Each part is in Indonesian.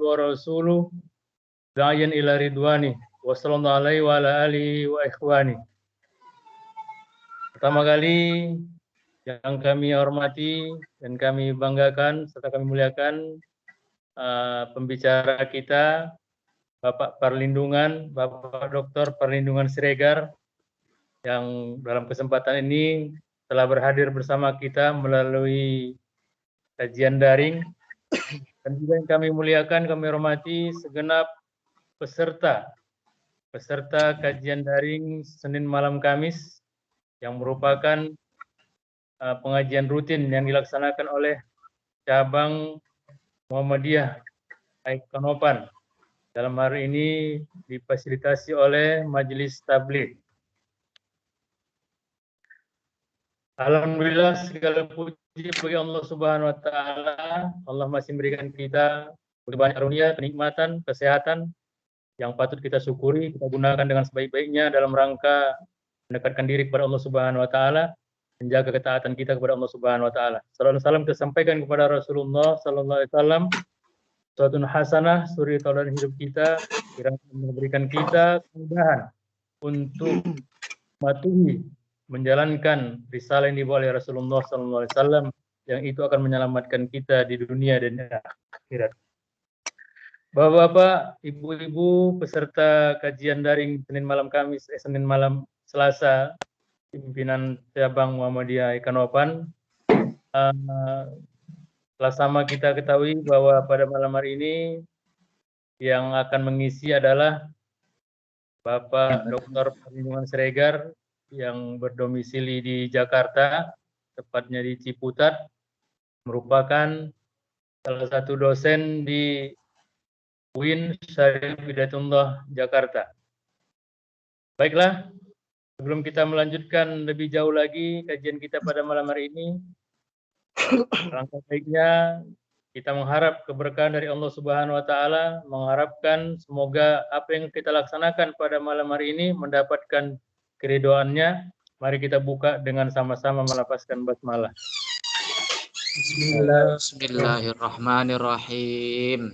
wa rasuluh da'iyan ila ridwani wa sallallahu alaihi wa ala alihi wa ikhwani. Pertama kali yang kami hormati dan kami banggakan serta kami muliakan pembicara kita, Bapak Perlindungan, Bapak Dr. Perlindungan Siregar, yang dalam kesempatan ini telah berhadir bersama kita melalui kajian daring. Dan juga yang kami muliakan, kami hormati segenap peserta kajian daring Senin malam Kamis, yang merupakan pengajian rutin yang dilaksanakan oleh cabang Muhammadiyah Kanopan. Dalam hari ini difasilitasi oleh Majelis Tabligh. Alhamdulillah, segala puji bagi Allah Subhanahu wa taala. Allah masih memberikan kita banyak karunia, kenikmatan, kesehatan yang patut kita syukuri, kita gunakan dengan sebaik-baiknya dalam rangka mendekatkan diri kepada Allah Subhanahu wa taala, menjaga ketaatan kita kepada Allah Subhanahu wa taala. Sallallahu alaihi wasallam kita sampaikan kepada Rasulullah sallallahu alaihi wasallam, suatu hasanah suri tauladan hidup kita, kiranya memberikan kita kemudahan untuk mematuhi menjalankan risalah yang dibawa oleh Rasulullah SAW, yang itu akan menyelamatkan kita di dunia dan akhirat. Bapak-bapak, ibu-ibu, peserta kajian daring Senin malam Selasa, pimpinan cabang Muhammadiyah Kanopan. Telah sama kita ketahui bahwa pada malam hari ini yang akan mengisi adalah Bapak Dr. Perlindungan Siregar, yang berdomisili di Jakarta, tepatnya di Ciputat, merupakan salah satu dosen di UIN Syarif Hidayatullah Jakarta. Baiklah, sebelum kita melanjutkan lebih jauh lagi kajian kita pada malam hari ini, alangkah baiknya kita mengharap keberkahan dari Allah Subhanahu wa taala, mengharapkan semoga apa yang kita laksanakan pada malam hari ini mendapatkan keridhoannya. Mari kita buka dengan sama-sama melafazkan basmalah. Bismillahirrahmanirrahim.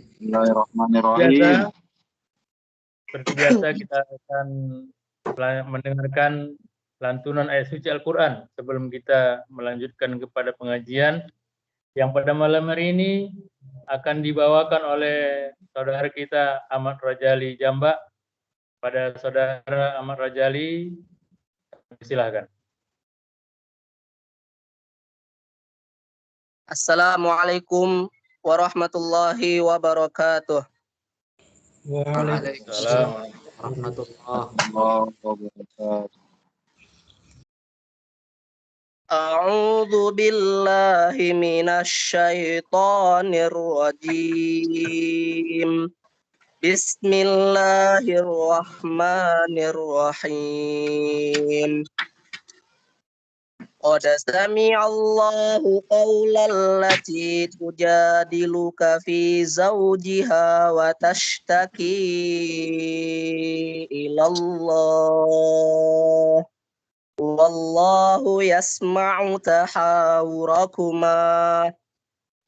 Seperti biasa kita akan mendengarkan lantunan ayat suci Al-Quran sebelum kita melanjutkan kepada pengajian yang pada malam hari ini akan dibawakan oleh saudara kita Ahmad Rajali Jambak. Pada saudara Ahmad Rajali, silakan. Assalamualaikum warahmatullahi wabarakatuh. Waalaikumsalam warahmatullahi wabarakatuh. A'udzu billahi minasy syaithanir rajim. Bismillahirrahmanirrahim. Qad sami'allahu qawlan lati tujadiluka fi zawjiha wa tashtaki ilallah. Wallahu yasma'u tahawurakuma.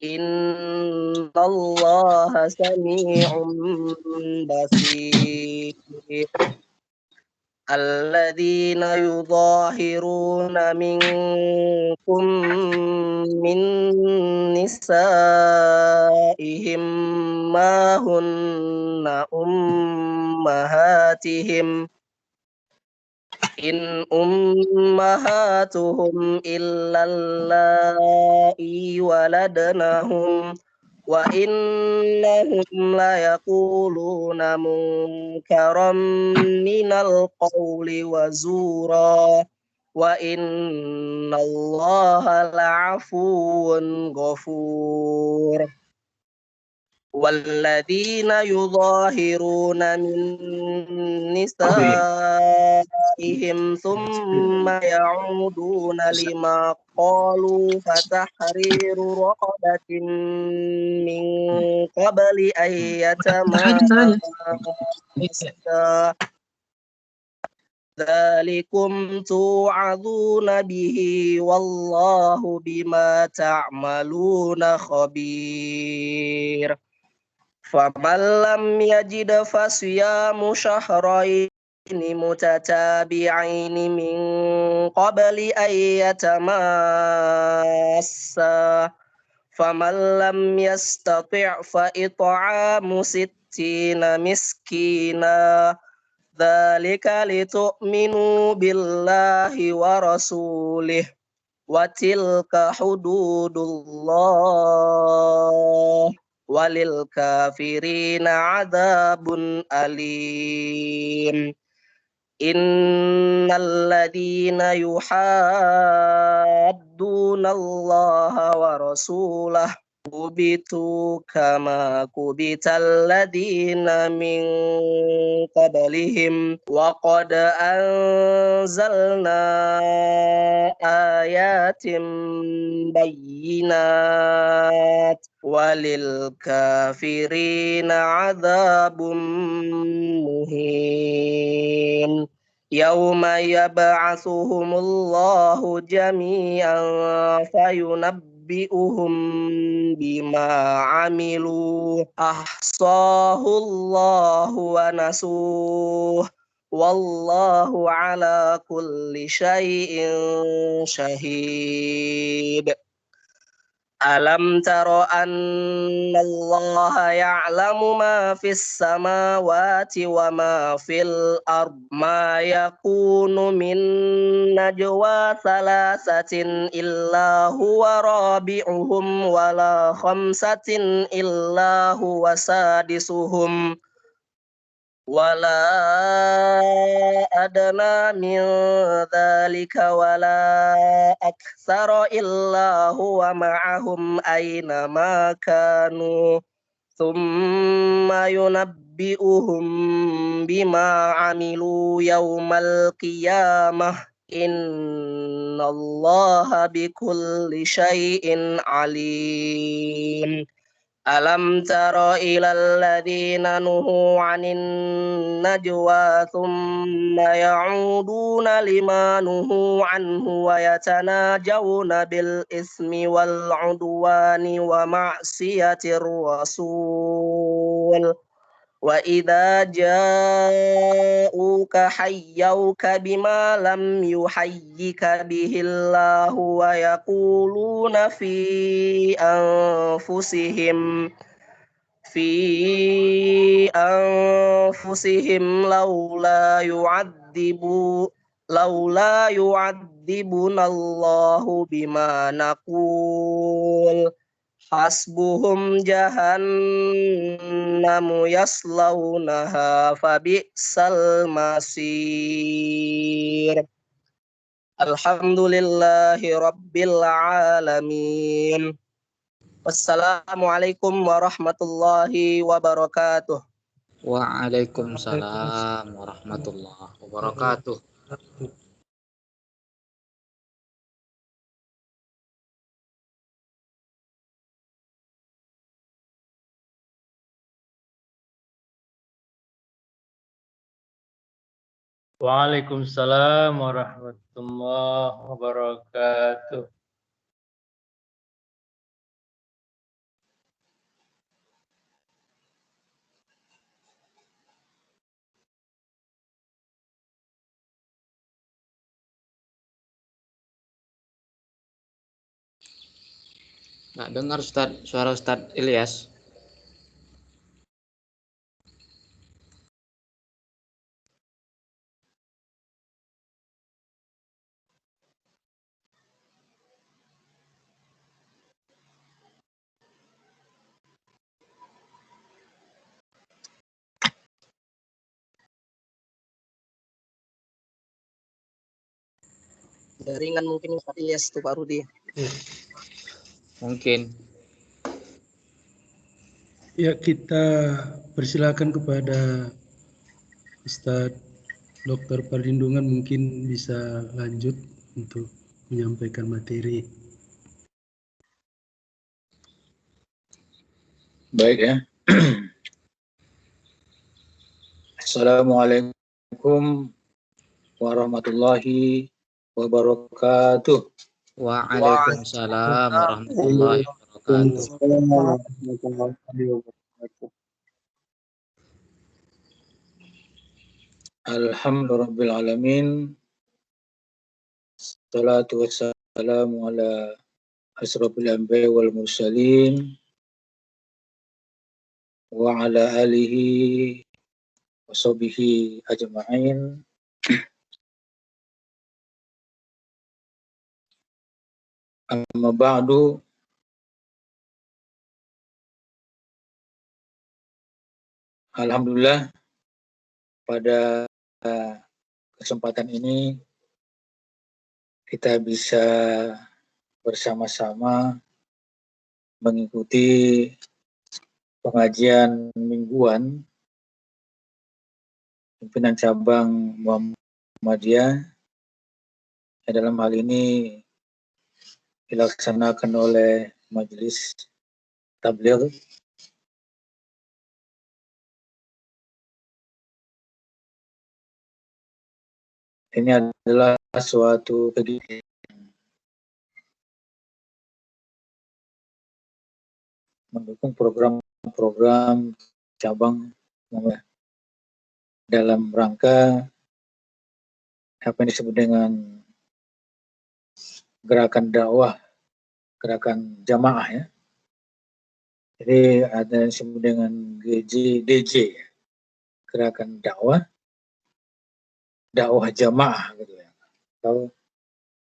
Innallaha sami'un basir. Alladzina yudhahiruna minkum min nisaihim ma hunna ummahatihim in ummahatuhum illallai waladnahum wa innahum la yaquluna munkaram minal qawli wa zura wa innallaha la'afuwun ghafur. Walladzina yudhahiruna min nisaihim thumma ya'uduna lima qalu fatahriru raqabatin min qabli an yatamassa dzalikum tu'adzuna bihi wallahu bima ta'maluna khabir. فمن لم يجد فصيام شهرين متتابعين من قبل أن يتماسا فمن لم يستطع فإطعام 60 مسكينا ذلك لتؤمنوا بالله ورسوله وتلك حدود الله وللكافرين عذاب أليم إن الذين يحادون الله ورسوله كبتوا كما كبت الذين من قبلهم وقد أنزلنا آيات بينات وللكافرين عذاب مهين يوم يبعثهم الله جميعا فينبئهم بما عملوا أحصاه الله ونسوه والله على كل شيء شهيد ألم تر أن الله يعلم ما في السماوات وما في الأرض ما يكون من نجوى ثلاثة إلا هو رابعهم ولا خمسة إلا هو سادسهم ولا أدنى من ذلك ولا أكثر إلا هو معهم أينما كانوا ثم ينبئهم بما عملوا يوم القيامة إن الله بكل شيء عليم ألم تر إلى الذين نهوا عن النجوى ثم يعودون لما نهوا عنه ويتناجون بالإثم والعدوان ومعصية الرسول وإذا جاءوك حيوك بما لم يحيك به الله ويقولون في أنفسهم لولا يعذبنا الله بما نقول حسبهم جهنم يصلونها فبئس المصير الحمد لله رب العالمين Wassalamualaikum warahmatullahi wabarakatuh. Waalaikumsalam warahmatullahi wabarakatuh. Waalaikumsalam warahmatullahi wabarakatuh. Nggak dengar Ustaz, suara Ustaz Ilyas. Jaringan mungkin Ustaz Ilyas tuh Pak Rudi. Mungkin. Ya, kita persilakan kepada Ustadz Dr. Perlindungan mungkin bisa lanjut untuk menyampaikan materi. Baik ya. Assalamualaikum warahmatullahi wabarakatuh. Waalaikumsalam warahmatullahi wabarakatuh. Alhamdulillah alamin. Salatu wassalamu ala asrafil anbiya wal mursalin wa ala alihi wa sahbihi ajma'in. Amma ba'du. Alhamdulillah, pada kesempatan ini kita bisa bersama-sama mengikuti pengajian mingguan pimpinan cabang Muhammadiyah, yang dalam hal ini dilaksanakan oleh Majelis Tabligh. Ini adalah suatu kegiatan mendukung program-program cabang dalam rangka apa yang disebut dengan gerakan dakwah, gerakan jamaah ya. Jadi ada yang disebut dengan DJ, gerakan dakwah jamaah gitu ya. Atau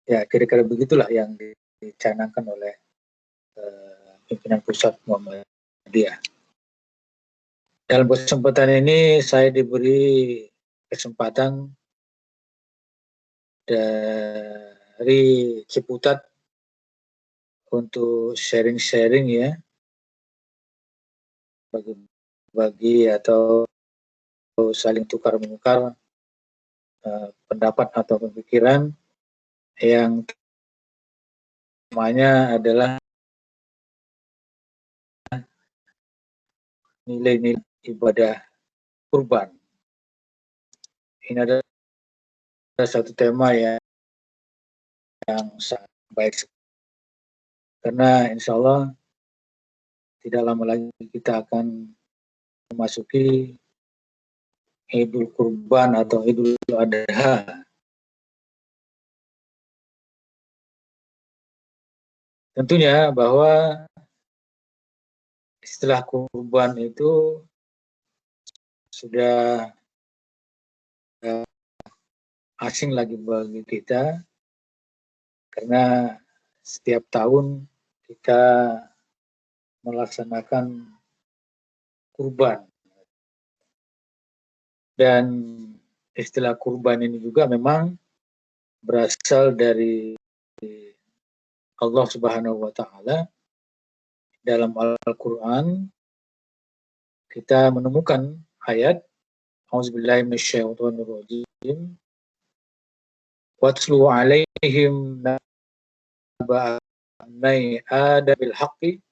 ya kira-kira begitulah yang dicanangkan oleh pimpinan pusat Muhammadiyah. Dalam kesempatan ini saya diberi kesempatan dari Ciputat untuk sharing-sharing ya, bagi atau saling tukar-menukar pendapat atau pemikiran yang namanya adalah nilai-nilai ibadah kurban. Ini adalah satu tema yang sangat baik, karena insya Allah tidak lama lagi kita akan memasuki Idul Kurban atau Idul Adha. Tentunya bahwa istilah kurban itu sudah asing lagi bagi kita, karena setiap tahun kita melaksanakan kurban. Dan istilah kurban ini juga memang berasal dari Allah Subhanahu wa Ta'ala. Dalam Al-Quran kita menemukan ayat A'udzubillahi minasyaitonirrajim. Watlu 'alaihim naba'ai Adam bil haqqi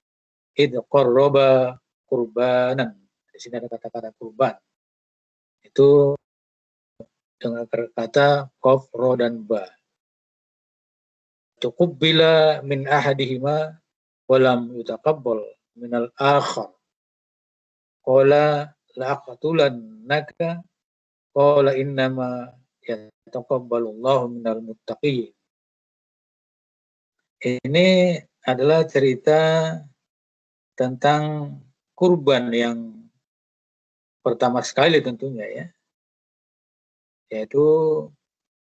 id qarraba qurbanan. Di sini ada kata-kata kurban. Itu dengan kata qaf, ro dan ba. Tuqabbila min ahadihima walam yutaqabbal minal akhar. Qala la'aqtulannaka qala innama yataqabbalullahu minal muttaqin. Ini adalah cerita tentang kurban yang pertama sekali tentunya ya, yaitu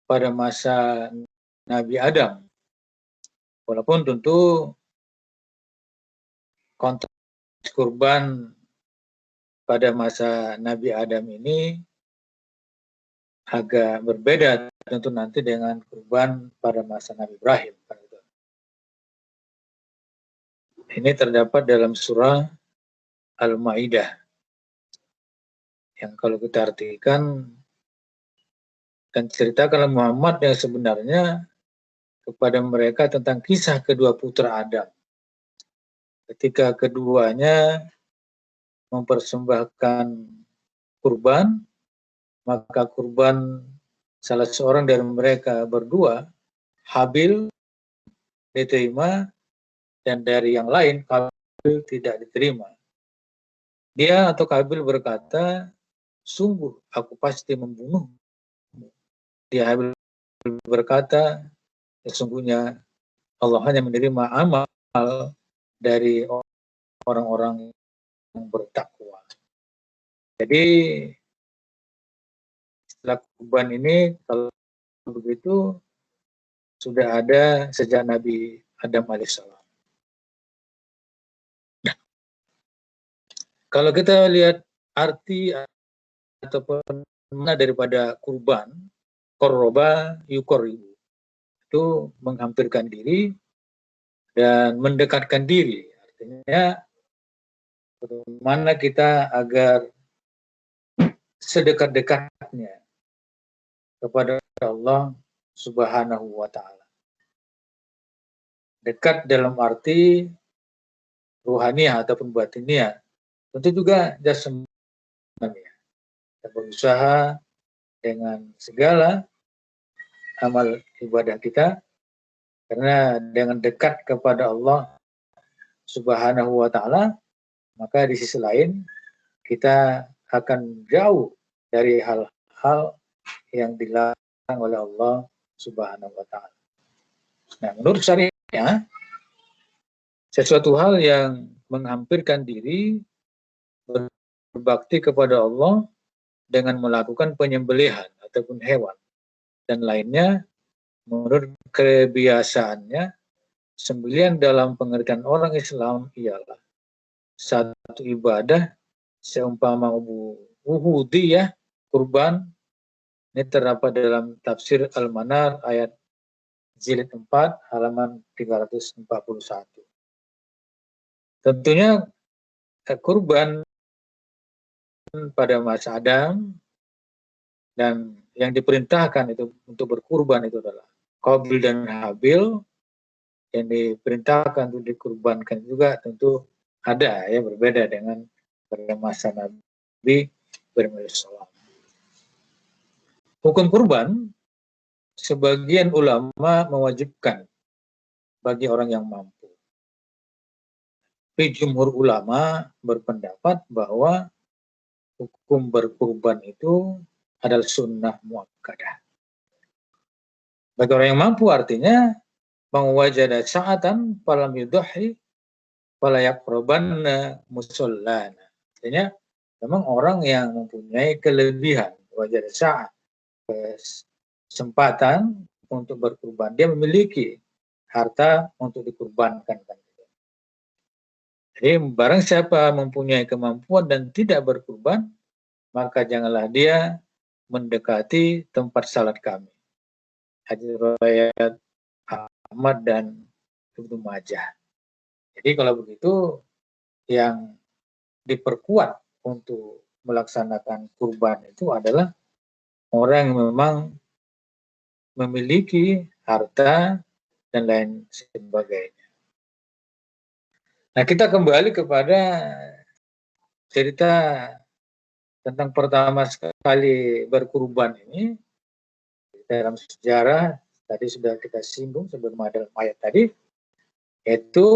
pada masa Nabi Adam. Walaupun tentu konteks kurban pada masa Nabi Adam ini agak berbeda tentu nanti dengan kurban pada masa Nabi Ibrahim. Ini terdapat dalam surah Al-Maidah, yang kalau kita artikan dan ceritakan Muhammad yang sebenarnya kepada mereka tentang kisah kedua putra Adam. Ketika keduanya mempersembahkan kurban, maka kurban salah seorang dari mereka berdua, Habil, diterima, dan dari yang lain, Kabil, tidak diterima. Dia atau Kabil berkata, sungguh aku pasti membunuh dia Habil berkata, sesungguhnya Allah hanya menerima amal dari orang-orang yang bertakwa. Jadi istilah kurban ini kalau begitu sudah ada sejak Nabi Adam alaihissalam. Nah, kalau kita lihat arti ataupun mana daripada kurban, korroba yukoribu, itu menghampirkan diri dan mendekatkan diri. Artinya bagaimana kita agar sedekat-dekatnya kepada Allah Subhanahu wa Ta'ala. Dekat dalam arti ruhaniah ataupun batiniah, tentu juga jasmaniah. Kita berusaha dengan segala amal ibadah kita, karena dengan dekat kepada Allah Subhanahu wa Ta'ala, maka di sisi lain kita akan jauh dari hal-hal yang dilarang oleh Allah Subhanahu wa Ta'ala. Nah, menurut syariah, sesuatu hal yang menghampirkan diri berbakti kepada Allah dengan melakukan penyembelihan ataupun hewan dan lainnya, menurut kebiasaannya, sembelihan dalam pengertian orang Islam ialah satu ibadah seumpama uhudiyah, kurban. Ini terdapat dalam tafsir Al-Manar ayat jilid 4 halaman 341. Tentunya kurban pada masa Adam dan yang diperintahkan itu untuk berkurban itu adalah Qabil dan Habil. Yang diperintahkan untuk dikurbankan juga tentu ada ya, berbeda dengan pada masa Nabi Ibrahim alaihissalam. Hukum kurban, sebagian ulama mewajibkan bagi orang yang mampu. Tapi jumhur ulama berpendapat bahwa hukum berkurban itu adalah sunnah muakkadah. Bagi orang yang mampu artinya mawajada sa'atan falam yudhi fala yaqrabanna musallana. Artinya memang orang yang mempunyai kelebihan wajada sa'at, kesempatan untuk berkurban, dia memiliki harta untuk dikurbankan. Jadi barang siapa mempunyai kemampuan dan tidak berkurban, maka janganlah dia mendekati tempat salat kami. Hadis riwayat Ahmad dan Ibnu Majah. Jadi kalau begitu, yang diperkuat untuk melaksanakan kurban itu adalah orang yang memang memiliki harta dan lain sebagainya. Nah, kita kembali kepada cerita tentang pertama sekali berkurban ini. Dalam sejarah tadi sudah kita singgung sebelum ada ayat tadi, yaitu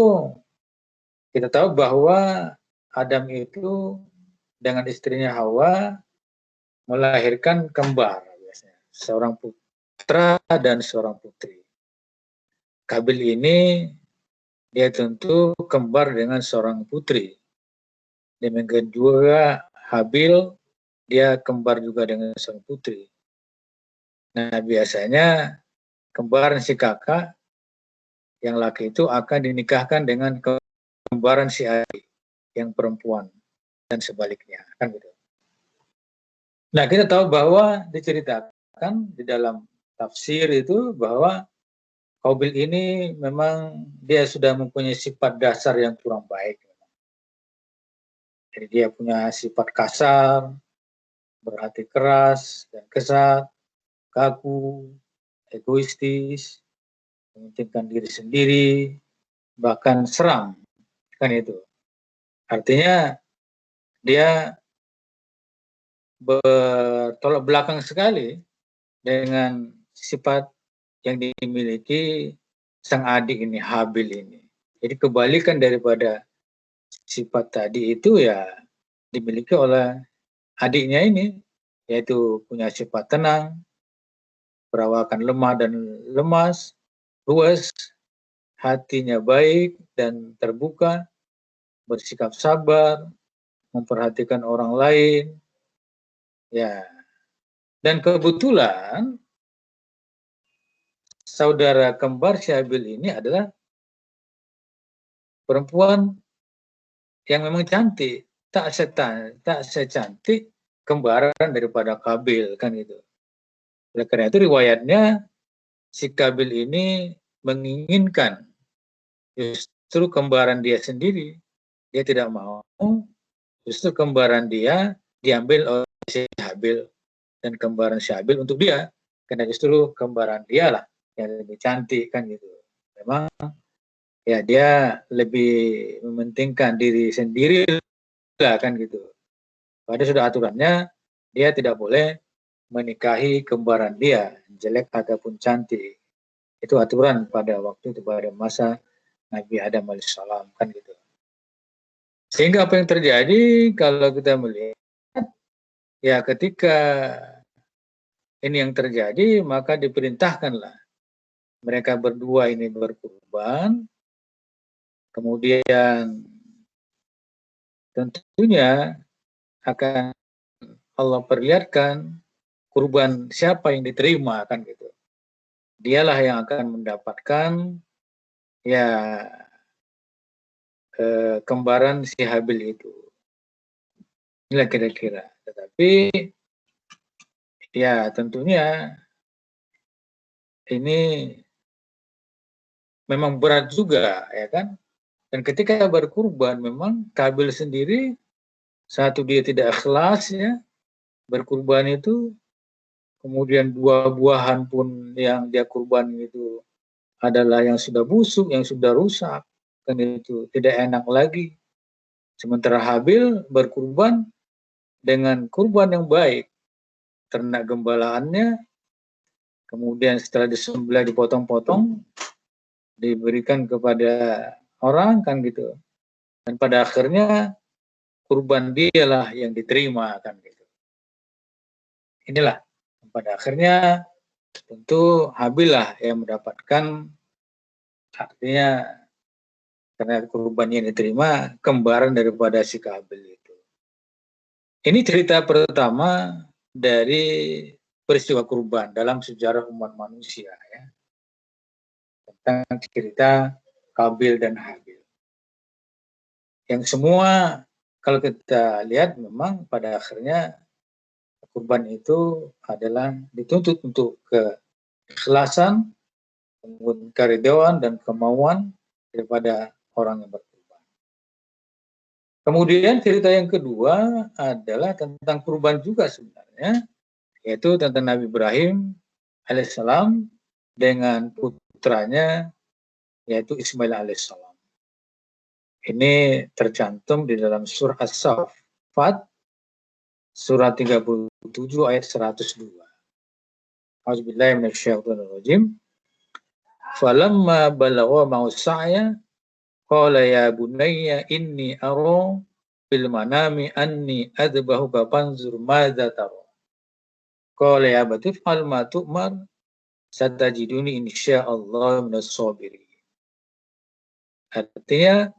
kita tahu bahwa Adam itu dengan istrinya Hawa melahirkan kembar, biasanya seorang putra dan seorang putri. Qabil ini dia tentu kembar dengan seorang putri. Demikian juga Habil, dia kembar juga dengan seorang putri. Nah, biasanya kembaran si kakak yang laki itu akan dinikahkan dengan kembaran si adik yang perempuan dan sebaliknya, kan gitu. Nah, kita tahu bahwa diceritakan di dalam tafsir itu bahwa Qabil ini memang dia sudah mempunyai sifat dasar yang kurang baik. Jadi dia punya sifat kasar, berhati keras dan kesat, kaku, egoistis, mementingkan diri sendiri, bahkan seram, kan itu. Artinya dia bertolak belakang sekali dengan sifat yang dimiliki sang adik ini, Habil ini. Jadi kebalikan daripada sifat tadi itu ya dimiliki oleh adiknya ini, yaitu punya sifat tenang, perawakan lemah dan lemas, luas, hatinya baik dan terbuka, bersikap sabar, memperhatikan orang lain. Ya. Dan kebetulan saudara kembar Syabil ini adalah perempuan yang memang cantik, tak secantik kembaran daripada Kabil, kan gitu. Oleh karena itu riwayatnya si Kabil ini menginginkan justru kembaran dia sendiri, dia tidak mau justru kembaran dia diambil oleh si Habil dan kembaran si Habil untuk dia, karena justru kembaran dia lah yang lebih cantik, kan gitu. Memang ya dia lebih mementingkan diri sendiri lah, kan gitu. Pada sudah aturannya dia tidak boleh menikahi kembaran dia, jelek ataupun cantik. Itu aturan pada waktu itu, pada masa Nabi Adam alaihissalam, kan gitu. Sehingga apa yang terjadi kalau kita melihat, ya ketika ini yang terjadi, maka diperintahkanlah mereka berdua ini berkurban. Kemudian tentunya akan Allah perlihatkan kurban siapa yang diterima, kan gitu. Dialah yang akan mendapatkan ya kembaran si Habil itu. Inilah kira-kira. Tetapi ya tentunya ini memang berat juga, ya kan. Dan ketika berkurban memang Kabil sendiri, satu dia tidak ikhlas ya berkurban itu, kemudian buah-buahan pun yang dia kurban itu adalah yang sudah busuk, yang sudah rusak, kan itu tidak enak lagi. Sementara Habil berkurban dengan kurban yang baik, ternak gembalaannya, kemudian setelah disembelih dipotong-potong, diberikan kepada orang, kan gitu. Dan pada akhirnya kurban dialah yang diterima, kan gitu. Inilah pada akhirnya tentu Habil lah yang mendapatkan, artinya karena kurbannya diterima, kembaran daripada si Kabil itu. Ini cerita pertama dari peristiwa kurban dalam sejarah umat manusia ya. Tentang cerita Kabil dan Habil. Yang semua kalau kita lihat memang pada akhirnya kurban itu adalah dituntut untuk keikhlasan, keridhaan dan kemauan daripada orang yang berkurban. Kemudian cerita yang kedua adalah tentang kurban juga sebenarnya, yaitu tentang Nabi Ibrahim alaihissalam dengan putranya yaitu Ismail alaihissalam. Ini tercantum di dalam surah As-Saffat, surah 37 ayat 102. A'udzubillahi minasyaitonirrajim. Falamma balagha ma'usaya qala ya bunayya inni ara fil manami anni adbahuka fanzur madza tara. Qala ya abati fa'al ma tu'mar satajiduni insyaallah minas sabirin. Artinya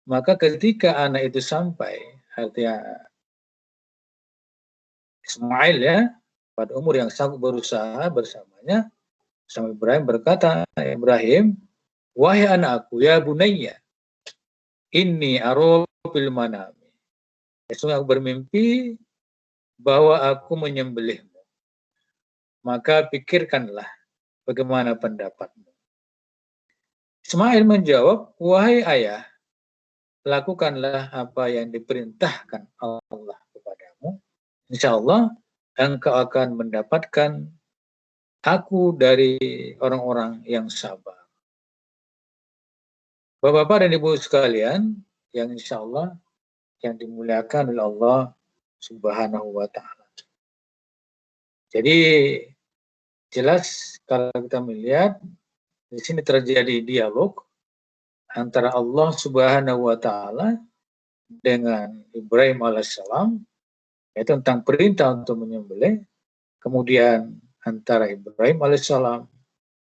maka ketika anak itu sampai, artinya Ismail ya, pada umur yang sanggup berusaha bersamanya, sama Ibrahim berkata, Ibrahim, wahai anakku, ya bunayya, inni aro fil manami. Sesungguhnya aku bermimpi bahwa aku menyembelihmu. Maka pikirkanlah bagaimana pendapatmu. Ismail menjawab, wahai ayah, lakukanlah apa yang diperintahkan Allah kepadamu. Insya Allah engkau akan mendapatkan aku dari orang-orang yang sabar. Bapak-bapak dan ibu sekalian, yang insya Allah yang dimuliakan oleh Allah Subhanahu wa Ta'ala. Jadi jelas kalau kita melihat di sini terjadi dialog antara Allah Subhanahu wa Ta'ala dengan Ibrahim alaihissalam, yaitu tentang perintah untuk menyembelih. Kemudian antara Ibrahim alaihissalam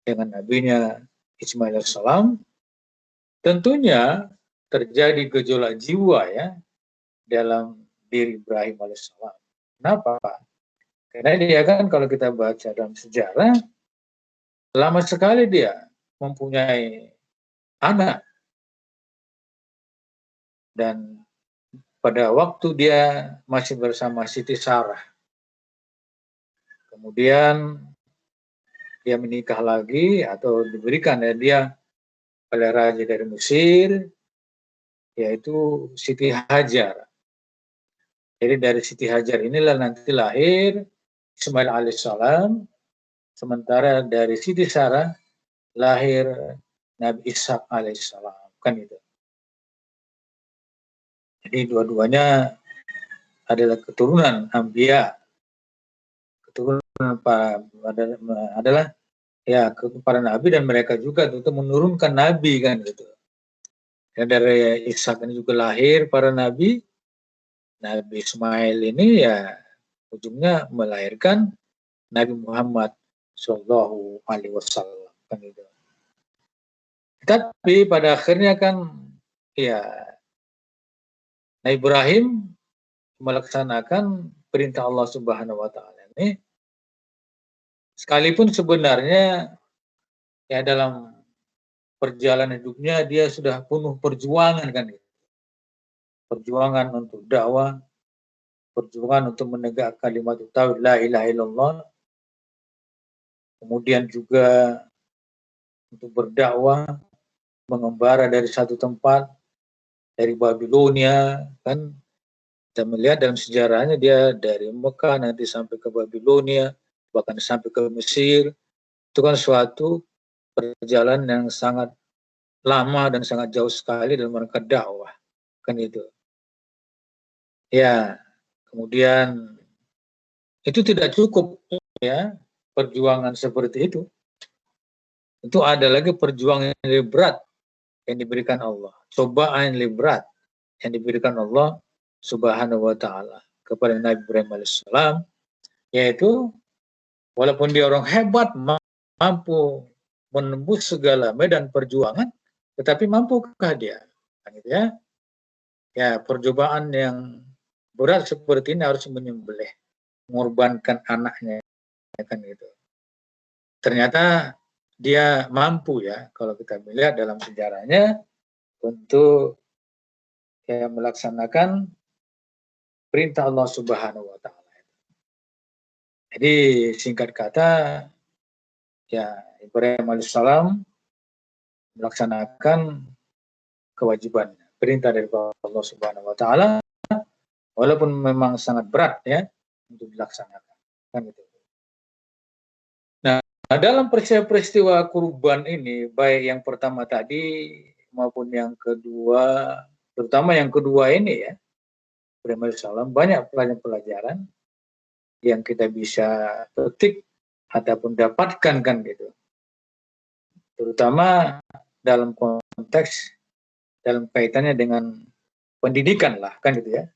dengan nabinya Ismail alaihissalam, tentunya terjadi gejolak jiwa ya dalam diri Ibrahim alaihissalam. Kenapa? Karena dia kan kalau kita baca dalam sejarah, lama sekali dia mempunyai anak. Dan pada waktu dia masih bersama Siti Sarah, kemudian dia menikah lagi atau diberikan ya dia oleh raja dari Mesir, yaitu Siti Hajar. Jadi dari Siti Hajar inilah nanti lahir Ismail alaihissalam, sementara dari Siti Sarah lahir Nabi Ishak alaihissalam, kan itu. Jadi dua-duanya adalah keturunan Anbiya, keturunan adalah ya para nabi, dan mereka juga tentu menurunkan nabi kan gitu. Ya, dari Ishak ini juga lahir para nabi. Nabi Ismail ini ya ujungnya melahirkan Nabi Muhammad Shallallahu Alaihi Wasallam kan gitu. Tapi pada akhirnya kan ya Nabi Ibrahim melaksanakan perintah Allah Subhanahu Wa Taala ini, sekalipun sebenarnya ya dalam perjalanan hidupnya dia sudah penuh perjuangan kan gitu. Perjuangan untuk dakwah, perjuangan untuk menegakkan kalimat tauhid la ilaha illallah, kemudian juga untuk berdakwah, mengembara dari satu tempat, dari Babilonia, kan kita melihat dalam sejarahnya dia dari Mekah nanti sampai ke Babilonia, bahkan sampai ke Mesir. Itu kan suatu perjalanan yang sangat lama dan sangat jauh sekali dalam rangka dakwah, kan itu. Ya, kemudian itu tidak cukup ya perjuangan seperti itu. Itu ada lagi perjuangan yang lebih berat yang diberikan Allah, cobaan yang lebih berat yang diberikan Allah Subhanahu Wa Taala kepada Nabi Ibrahim alaihissalam, yaitu walaupun dia orang hebat, mampu menembus segala medan perjuangan, tetapi mampukah dia? Kan gitu ya. Ya, percobaan yang berat seperti ini harus menyembelih, mengorbankan anaknya, kan gitu. Ternyata dia mampu ya, kalau kita melihat dalam sejarahnya, untuk ya, melaksanakan perintah Allah Subhanahu Wa Taala. Jadi singkat kata, ya Ibrahim alaihissalam melaksanakan kewajiban perintah dari Allah Subhanahu Wa Taala, walaupun memang sangat berat ya untuk dilaksanakan, kan gitu. Nah, dalam peristiwa kurban ini, baik yang pertama tadi maupun yang kedua, terutama yang kedua ini ya, Ibrahim alaihissalam banyak pelajaran yang kita bisa petik ataupun dapatkan kan gitu. Terutama dalam konteks dalam kaitannya dengan pendidikan lah kan gitu ya.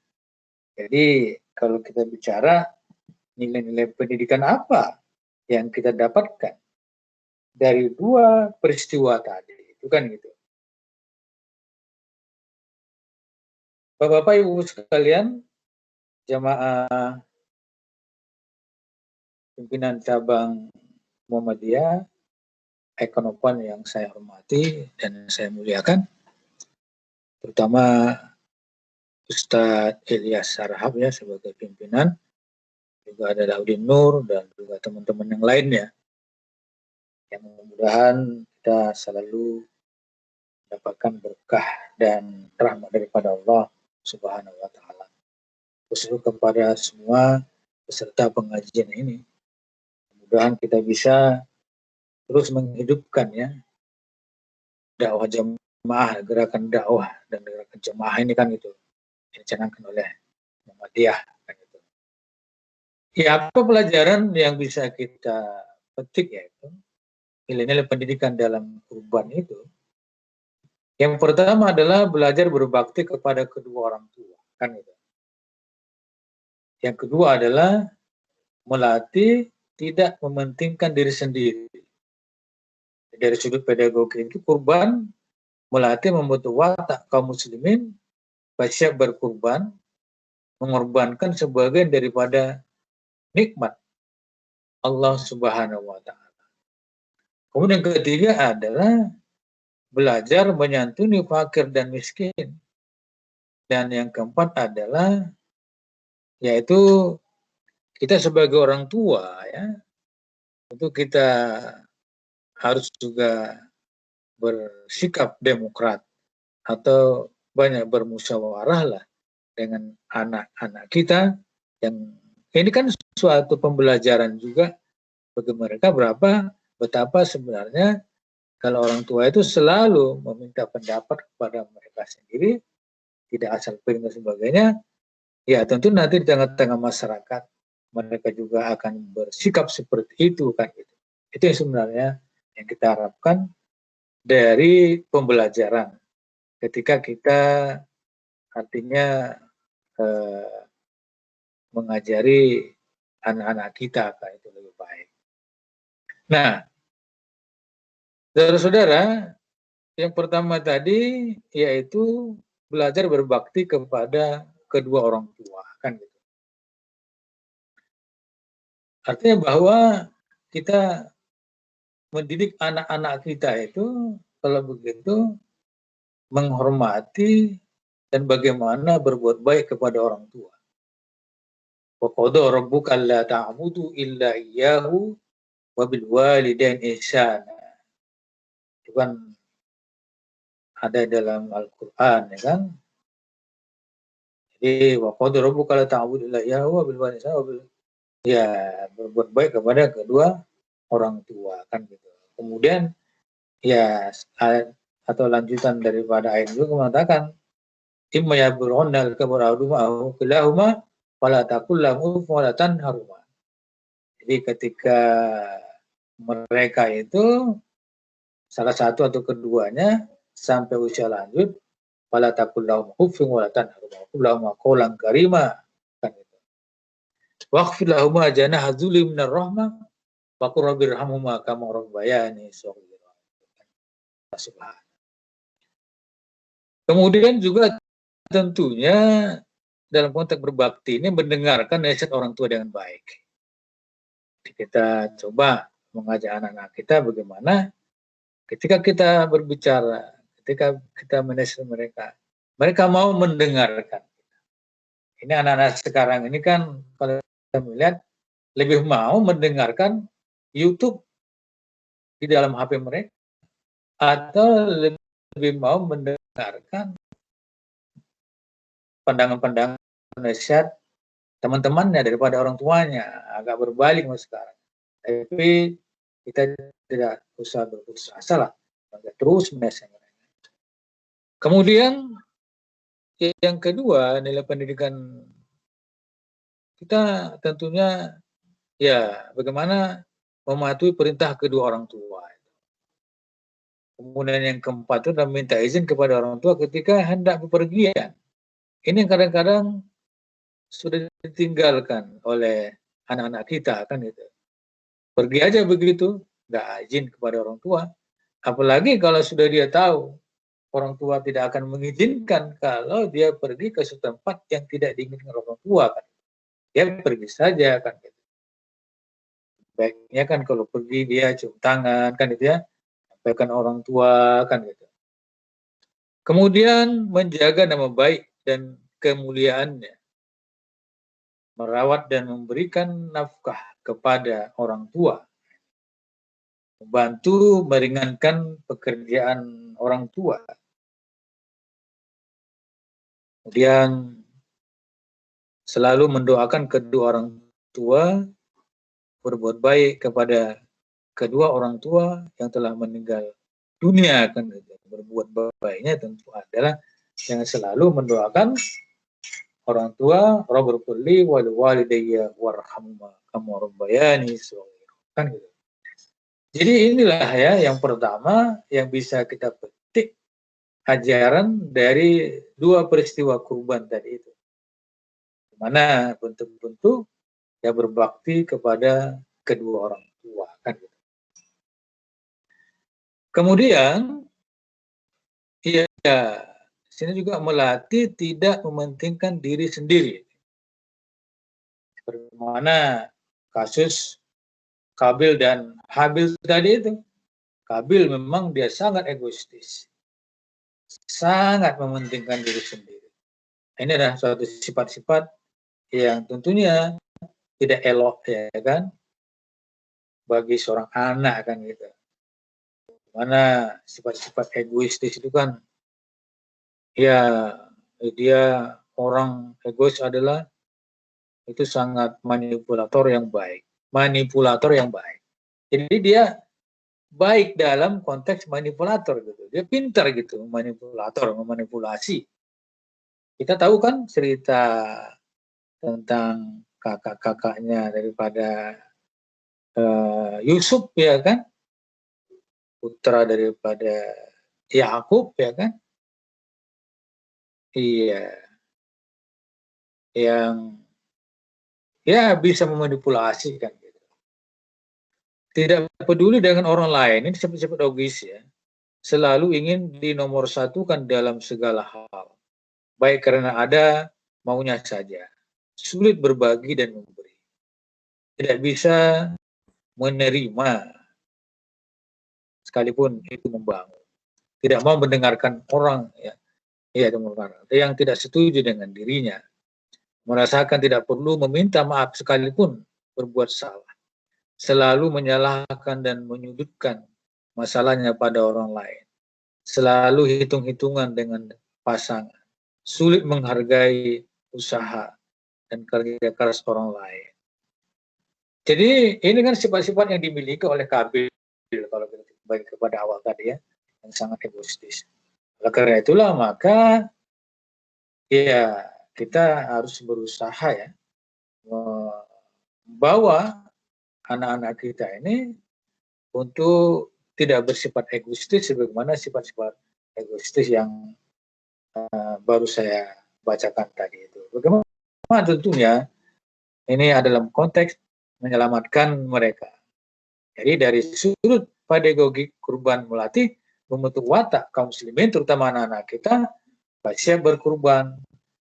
Jadi kalau kita bicara nilai-nilai pendidikan apa yang kita dapatkan dari dua peristiwa tadi, itu kan gitu. Bapak-bapak Ibu sekalian, jamaah pimpinan cabang Muhammadiyah, Ekonopan yang saya hormati dan saya muliakan, terutama Ustadz Ilyas Sarhab ya sebagai pimpinan, juga ada Laudin Nur dan juga teman-teman yang lainnya, yang mudah-mudahan kita selalu mendapatkan berkah dan rahmat daripada Allah Subhanahu Wa Taala. Khusus kepada semua peserta pengajian ini, mudah-mudahan kita bisa terus menghidupkan ya dakwah jamaah, gerakan dakwah dan gerakan jamaah ini kan itu dicanangkan oleh Muhammadiyah kan itu. Ya, apa pelajaran yang bisa kita petik yaitu nilai-nilai pendidikan dalam kurban itu. Yang pertama adalah belajar berbakti kepada kedua orang tua kan itu. Yang kedua adalah melatih tidak mementingkan diri sendiri. Dari sudut pedagogi itu kurban melatih membentuk watak kaum muslimin siap berkurban, mengorbankan sebagian daripada nikmat Allah Subhanahu wa Ta'ala. Kemudian yang ketiga adalah belajar menyantuni fakir dan miskin. Dan yang keempat adalah yaitu kita sebagai orang tua ya, itu kita harus juga bersikap demokrat atau banyak bermusyawarah lah dengan anak-anak kita, yang ini kan suatu pembelajaran juga bagi mereka betapa sebenarnya kalau orang tua itu selalu meminta pendapat kepada mereka sendiri, tidak asal pilih dan sebagainya, ya tentu nanti di tengah-tengah masyarakat mereka juga akan bersikap seperti itu kan gitu. Itu yang sebenarnya yang kita harapkan dari pembelajaran ketika kita artinya mengajari anak-anak kita kan itu lebih baik. Nah, saudara-saudara, yang pertama tadi yaitu belajar berbakti kepada kedua orang tua kan gitu. Artinya bahwa kita mendidik anak-anak kita itu kalau begitu menghormati dan bagaimana berbuat baik kepada orang tua. Wa qada rabbuka alla ta'budu illa iyyahu wa bil walidaini ihsana. Itu kan ada dalam Al-Qur'an ya kan. Jadi wa qada rabbuka alla ta'budu illa iyyahu wa bil walidaini ihsana, ya berbuat baik kepada kedua orang tua kan gitu. Kemudian ya atau lanjutan daripada ayat itu mengatakan imma yablughanna al-kibara ahaduhuma kilahuma fala taqul lahum uffin wa la tanharhuma. Jadi ketika mereka itu salah satu atau keduanya sampai usia lanjut fala taqul lahum uffin wa la tanharhuma qul lahum qawlan karima kan gitu. Waqfid lahum janaha dzulli minar rahmah wa qur rabbirhamhuma kama rabbayani shaghira. Kemudian juga tentunya dalam konteks berbakti ini mendengarkan nasihat orang tua dengan baik. Kita coba mengajak anak-anak kita bagaimana ketika kita berbicara, ketika kita menasihat mereka, mereka mau mendengarkan. Ini anak-anak sekarang ini kan kalau kita melihat lebih mau mendengarkan YouTube di dalam HP mereka atau lebih mau mendengarkan pandangan-pandangan nasihat teman-temannya daripada orang tuanya. Agak berbalik mas sekarang. Tapi kita tidak usah berputus asa lah, terus menasihat mereka. Kemudian yang kedua, nilai pendidikan kita tentunya ya bagaimana mematuhi perintah kedua orang tua. Kemudian yang keempat itu meminta izin kepada orang tua ketika hendak bepergian. Ini yang kadang-kadang sudah ditinggalkan oleh anak-anak kita kan gitu. Pergi aja begitu, nggak izin kepada orang tua. Apalagi kalau sudah dia tahu orang tua tidak akan mengizinkan kalau dia pergi ke suatu tempat yang tidak diinginkan orang tua kan. Dia pergi saja kan gitu. Baiknya kan kalau pergi dia cium tangan kan gitu ya. Sampaikan orang tua kan gitu. Kemudian menjaga nama baik dan kemuliaannya. Merawat dan memberikan nafkah kepada orang tua. Membantu meringankan pekerjaan orang tua. Kemudian selalu mendoakan kedua orang tua, berbuat baik kepada kedua orang tua yang telah meninggal dunia kan gitu. Berbuat baiknya tentu adalah yang selalu mendoakan orang tua, Rabbil wal walidayya warhamhuma kama rabbayani shaghira kan gitu. Jadi inilah ya yang pertama yang bisa kita petik ajaran dari dua peristiwa kurban tadi itu. Di mana bentuk-bentuk ya berbakti kepada kedua orang tua kan gitu. Kemudian ya sini juga melatih tidak mementingkan diri sendiri. Bagaimana kasus Kabil dan Habil tadi itu. Kabil memang dia sangat egoistis. Sangat mementingkan diri sendiri. Ini adalah suatu sifat-sifat yang tentunya tidak elok ya kan bagi seorang anak kan gitu. Mana sifat-sifat egoistis itu kan ya dia orang egois adalah itu sangat manipulator yang baik. Jadi dia baik dalam konteks manipulator gitu. Dia pintar gitu memanipulasi. Kita tahu kan cerita tentang kakak-kakaknya daripada Yusuf ya kan, putra daripada Yakub ya kan, iya, yang ya bisa memanipulasi kan gitu. Tidak peduli dengan orang lain, ini sifat-sifat egois ya, selalu ingin dinomorsatukan dalam segala hal, baik karena ada maunya saja, sulit berbagi dan memberi, tidak bisa menerima sekalipun itu membangun, tidak mau mendengarkan orang yang tidak setuju dengan dirinya, merasakan tidak perlu meminta maaf sekalipun berbuat salah, selalu menyalahkan dan menyudutkan masalahnya pada orang lain, selalu hitung-hitungan dengan pasangan, sulit menghargai usaha dan kerja keras orang lain. Jadi ini kan sifat-sifat yang dimiliki oleh Kabil kalau kita kembali kepada awal tadi ya, yang sangat egoistis. Oleh karena itulah maka ya kita harus berusaha ya membawa anak-anak kita ini untuk tidak bersifat egoistis sebagaimana sifat-sifat egoistis yang baru saya bacakan tadi itu. Bagaimana tentunya ini adalah konteks menyelamatkan mereka. Jadi dari sudut pedagogik kurban melatih membentuk watak kaum muslimin terutama anak-anak kita siap berkurban,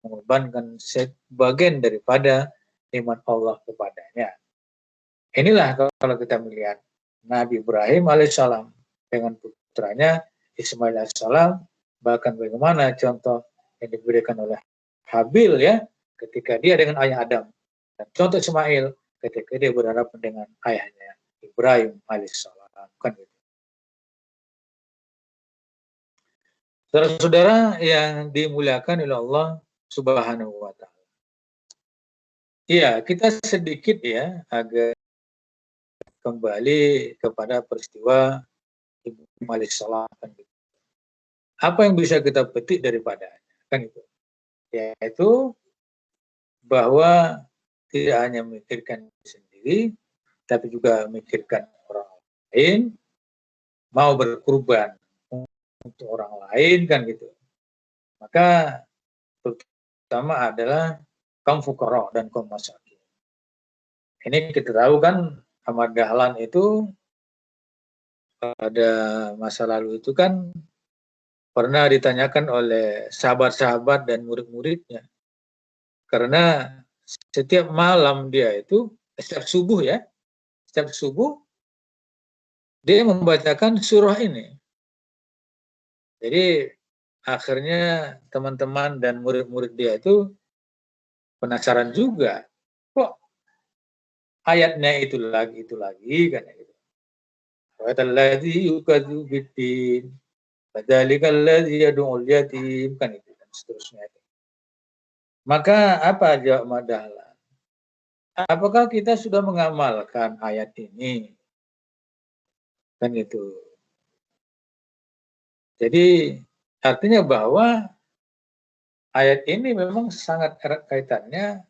mengorbankan sebagian daripada iman Allah kepadanya. Inilah kalau kita melihat Nabi Ibrahim alaihissalam dengan putranya Ismail alaihissalam, bahkan bagaimana contoh yang diberikan oleh Habil ya ketika dia dengan ayah Adam, dan contoh Ismail ketika dia berhadapan dengan ayahnya Ibrahim alaihissalam kan gitu. Saudara-saudara yang dimuliakan oleh Allah Subhanahu wa taala. Iya, kita sedikit ya agak kembali kepada peristiwa Ibrahim alaihissalam kan gitu. Apa yang bisa kita petik daripadanya kan itu? Yaitu bahwa tidak hanya memikirkan sendiri, tapi juga memikirkan orang lain, mau berkurban untuk orang lain kan gitu. Maka terutama adalah kaum fuqara dan kaum masakin. Ini kita tahu kan Ahmad Dahlan itu pada masa lalu itu kan pernah ditanyakan oleh sahabat-sahabat dan murid-muridnya. Karena setiap malam dia itu, setiap subuh dia membacakan surah ini. Jadi akhirnya teman-teman dan murid-murid dia itu penasaran juga, kok ayatnya itu lagi kan gitu. Watalladzi yukadzibu biddin, fadzalikal ladzi yad'ul yatim kan itu dan seterusnya itu. Maka apa jawab Madahlan? Apakah kita sudah mengamalkan ayat ini? Kan itu. Jadi artinya bahwa ayat ini memang sangat erat kaitannya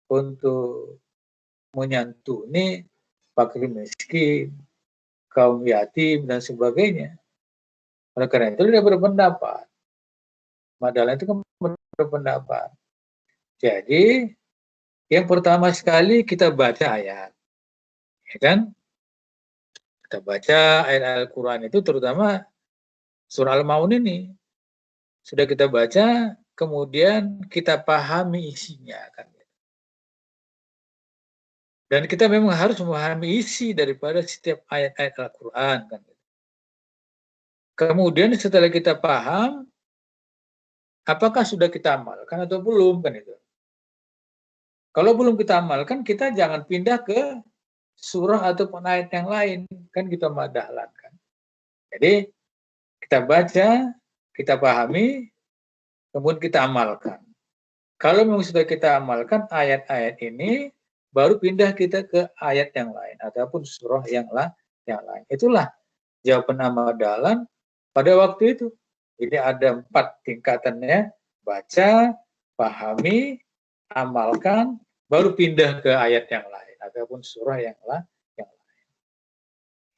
untuk menyantuni fakir miskin, kaum yatim dan sebagainya. Oleh karena itu dia berpendapat. Madahlan itu berpendapat. Jadi yang pertama sekali kita baca ayat. Ya kan? Kita baca ayat Al-Quran itu terutama surah Al-Maun ini. Sudah kita baca, kemudian kita pahami isinya. Kan? Dan kita memang harus memahami isi daripada setiap ayat-ayat Al-Quran. Kan? Kemudian setelah kita paham, apakah sudah kita amalkan atau belum? Kan itu. Kalau belum kita amalkan, kita jangan pindah ke surah ataupun ayat yang lain. Kan kita madahlan. Kan? Jadi kita baca, kita pahami, kemudian kita amalkan. Kalau memang sudah kita amalkan ayat-ayat ini, baru pindah kita ke ayat yang lain ataupun surah yang lain. Itulah jawaban amadalan pada waktu itu. Jadi ada 4 tingkatannya: baca, pahami, amalkan, baru pindah ke ayat yang lain ataupun surah yang lain.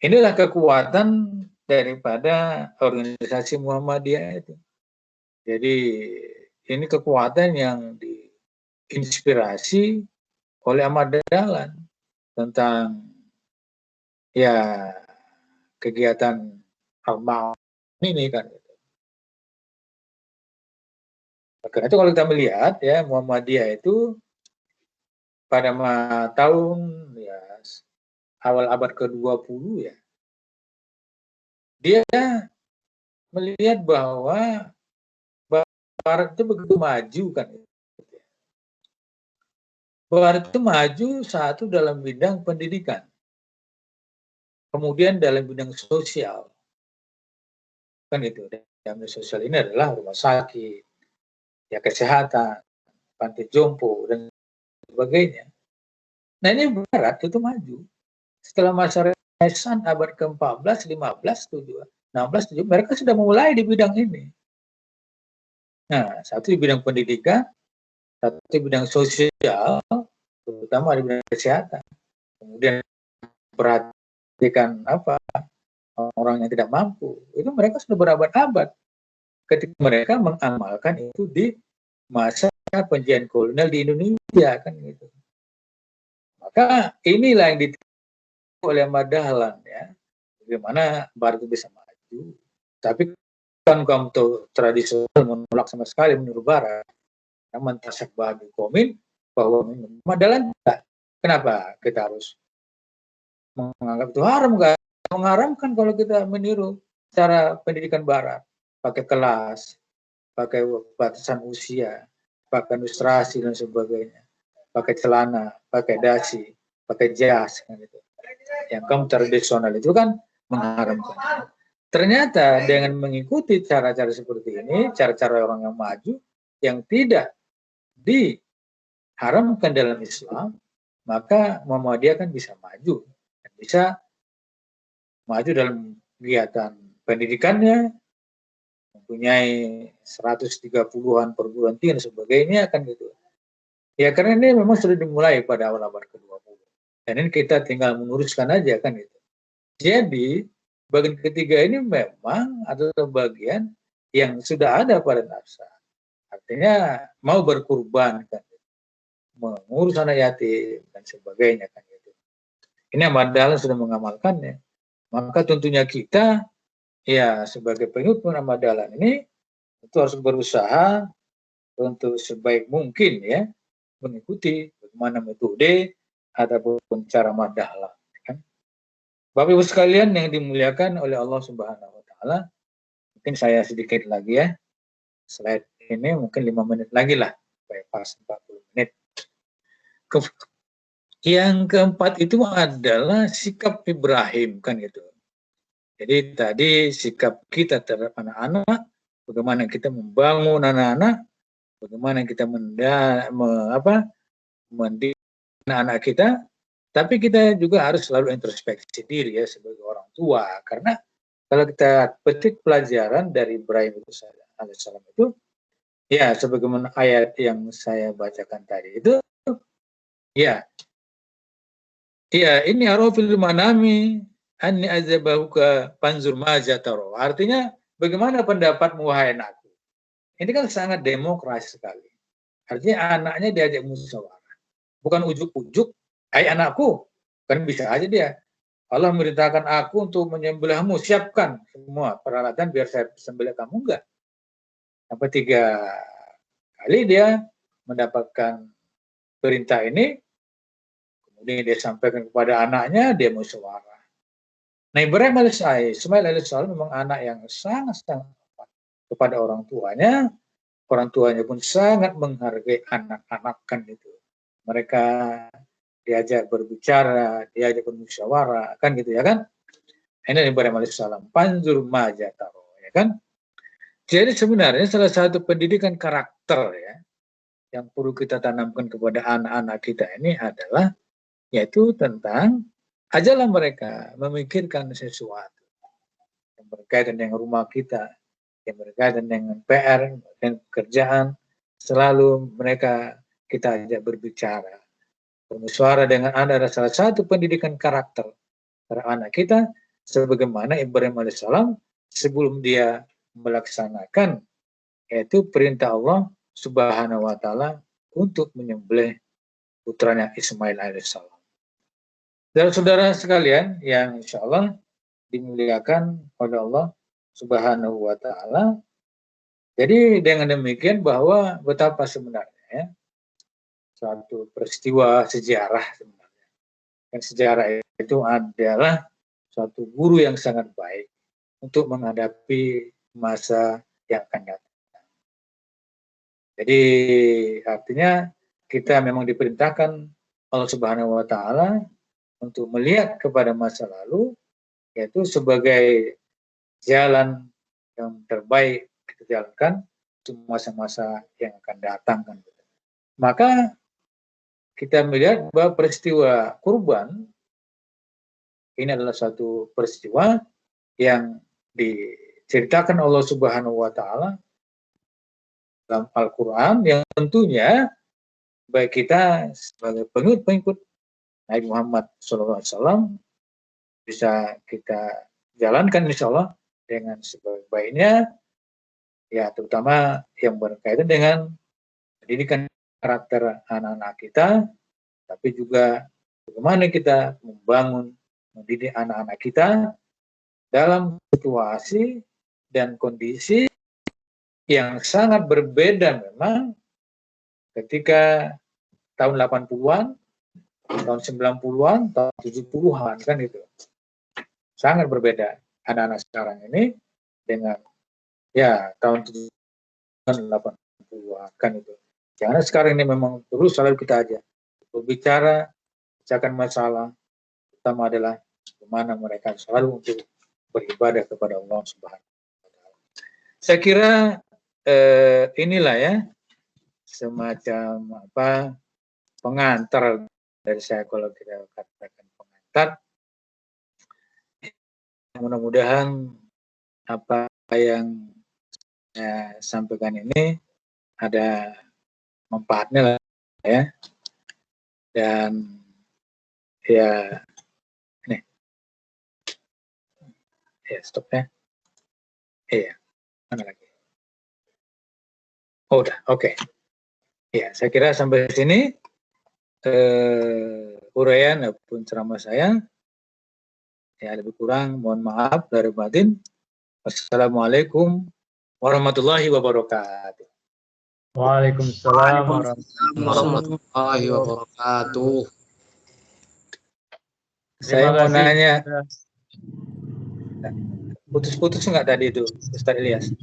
Inilah kekuatan daripada organisasi Muhammadiyah itu. Jadi ini kekuatan yang diinspirasi oleh Ahmad Dahlan tentang ya kegiatan Al-Ma'un ini kan. Karena itu kalau kita melihat ya Muhammadiyah itu pada tahun ya awal abad ke-20 ya, dia melihat bahwa Barat itu begitu maju kan. Barat itu maju satu dalam bidang pendidikan, kemudian dalam bidang sosial, kan itu. Dalam bidang sosial ini adalah rumah sakit, ya kesehatan, panti jompo dan sebagainya. Nah ini Barat itu maju. Setelah masa Renaissance abad ke-14, 15, 16, 17, mereka sudah mulai di bidang ini. Nah, satu di bidang pendidikan, satu di bidang sosial, terutama di bidang kesehatan. Kemudian perhatikan orang yang tidak mampu. Itu mereka sudah berabad-abad ketika mereka mengamalkan itu di masa penjajahan kolonial di Indonesia kan gitu. Maka inilah yang ditiru oleh Ahmad Dahlan ya, bagaimana Barat itu bisa maju. Tapi kan kaum tradisional menolak sama sekali menurut Barat, mentasak bahagia komin bahwa Ahmad Dahlan tidak. Kenapa kita harus menganggap itu haram? Enggak mengharamkan kalau kita meniru cara pendidikan Barat, pakai kelas, pakai batasan usia, pakai ilustrasi dan sebagainya, pakai celana, pakai dasi, pakai jas, kan gitu. Yang kaum tradisional itu kan mengharamkan. Ternyata dengan mengikuti cara-cara seperti ini, cara-cara orang yang maju, yang tidak diharamkan dalam Islam, maka Muhammadiyah kan bisa maju, dan bisa maju dalam kegiatan pendidikannya, mempunyai 130-an perguruan tinggi dan sebagainya kan gitu. Ya karena ini memang sudah dimulai pada awal abad ke-20. Dan ini kita tinggal meneruskan aja kan gitu. Jadi bagian ketiga ini memang adalah bagian yang sudah ada pada nafsa. Artinya mau berkurban kan, mengurus anak yatim dan sebagainya kan gitu. Ini Ahmad Dahlan sudah mengamalkannya. Maka tentunya kita ya sebagai pengikut Ahmad Dahlan ini itu harus berusaha untuk sebaik mungkin ya mengikuti bagaimana metode ataupun cara Ahmad Dahlan. Kan? Bapak Ibu sekalian yang dimuliakan oleh Allah Subhanahu Wa Taala, mungkin saya sedikit lagi ya, slide ini mungkin 5 menit lagi lah, supaya pas 40 menit. Yang keempat itu adalah sikap Ibrahim kan gitu. Jadi tadi sikap kita terhadap anak-anak, bagaimana kita membangun anak-anak, bagaimana kita mendidik anak-anak kita, tapi kita juga harus selalu introspeksi diri ya sebagai orang tua, karena kalau kita petik pelajaran dari Ibrahim alaihissalam itu, ya sebagaimana ayat yang saya bacakan tadi itu, ya ini arafil manami anni azabahuka panzur maja taro. Artinya bagaimana pendapatmu wahai anakku? Ini kan sangat demokrasi sekali. Artinya anaknya diajak musyawarah. Bukan ujuk-ujuk, hai anakku, Kan bisa aja dia, Allah merintahkan aku untuk menyembelihmu, siapkan semua peralatan biar saya sembelih kamu, enggak. Sampai 3 kali dia mendapatkan perintah ini, kemudian dia sampaikan kepada anaknya, dia musyawarah. Nah, Ibrahim Ismail alaihissalam memang anak yang sangat-sangat kepada orang tuanya pun sangat menghargai anak-anak kan itu. Mereka diajak berbicara, diajak bermusyawarah, kan gitu ya kan? Ini Ibrahim alaihissalam, panjur majataro, ya kan? Jadi sebenarnya salah satu pendidikan karakter ya, yang perlu kita tanamkan kepada anak-anak kita ini adalah, yaitu tentang ajalah mereka memikirkan sesuatu yang berkaitan dengan rumah kita, yang berkaitan dengan PR dan pekerjaan, selalu mereka kita ajak berbicara. Bermusyawarah dengan anak adalah salah satu pendidikan karakter para anak kita, sebagaimana Ibrahim alaihissalam sebelum dia melaksanakan yaitu perintah Allah Subhanahu wa taala untuk menyembelih putranya Ismail alaihissalam. Saudara-saudara sekalian yang insya Allah dimuliakan oleh Allah Subhanahu wa taala. Jadi dengan demikian bahwa betapa sebenarnya ya, suatu peristiwa sejarah sebenarnya. Yang sejarah itu adalah suatu guru yang sangat baik untuk menghadapi masa yang akan datang. Jadi artinya kita memang diperintahkan Allah Subhanahu wa taala untuk melihat kepada masa lalu, yaitu sebagai jalan yang terbaik kita jalankan untuk masa-masa yang akan datang kan. Maka kita melihat bahwa peristiwa kurban ini adalah suatu peristiwa yang diceritakan Allah Subhanahu wa taala dalam Al-Qur'an, yang tentunya baik kita sebagai pengikut Nabi Muhammad SAW bisa kita jalankan insya Allah dengan sebaik-baiknya, ya terutama yang berkaitan dengan pendidikan karakter anak-anak kita, tapi juga bagaimana kita membangun, mendidik anak-anak kita dalam situasi dan kondisi yang sangat berbeda memang ketika tahun 80-an, tahun 90-an, tahun 70-an kan itu. Sangat berbeda anak-anak sekarang ini dengan ya tahun 70-an, 80-an kan itu. Karena sekarang ini memang terus selalu kita aja berbicara, pecahkan masalah, pertama adalah bagaimana mereka selalu untuk beribadah kepada Allah Subhanahu wa taala. Saya kira inilah ya semacam pengantar dari saya, kalau kita katakan pengantar. Mudah-mudahan apa yang saya sampaikan ini ada manfaatnya lah ya, dan ya ini ya stop ya, iya mana lagi, oh udah oke. Ya saya kira sampai sini uraian ataupun ceramah saya, ya lebih kurang mohon maaf dari batin. Wassalamualaikum warahmatullahi wabarakatuh. Waalaikumsalam Warahmatullahi wabarakatuh. Saya mau kasih. nanya, putus-putus nggak tadi itu Ustaz Ilyas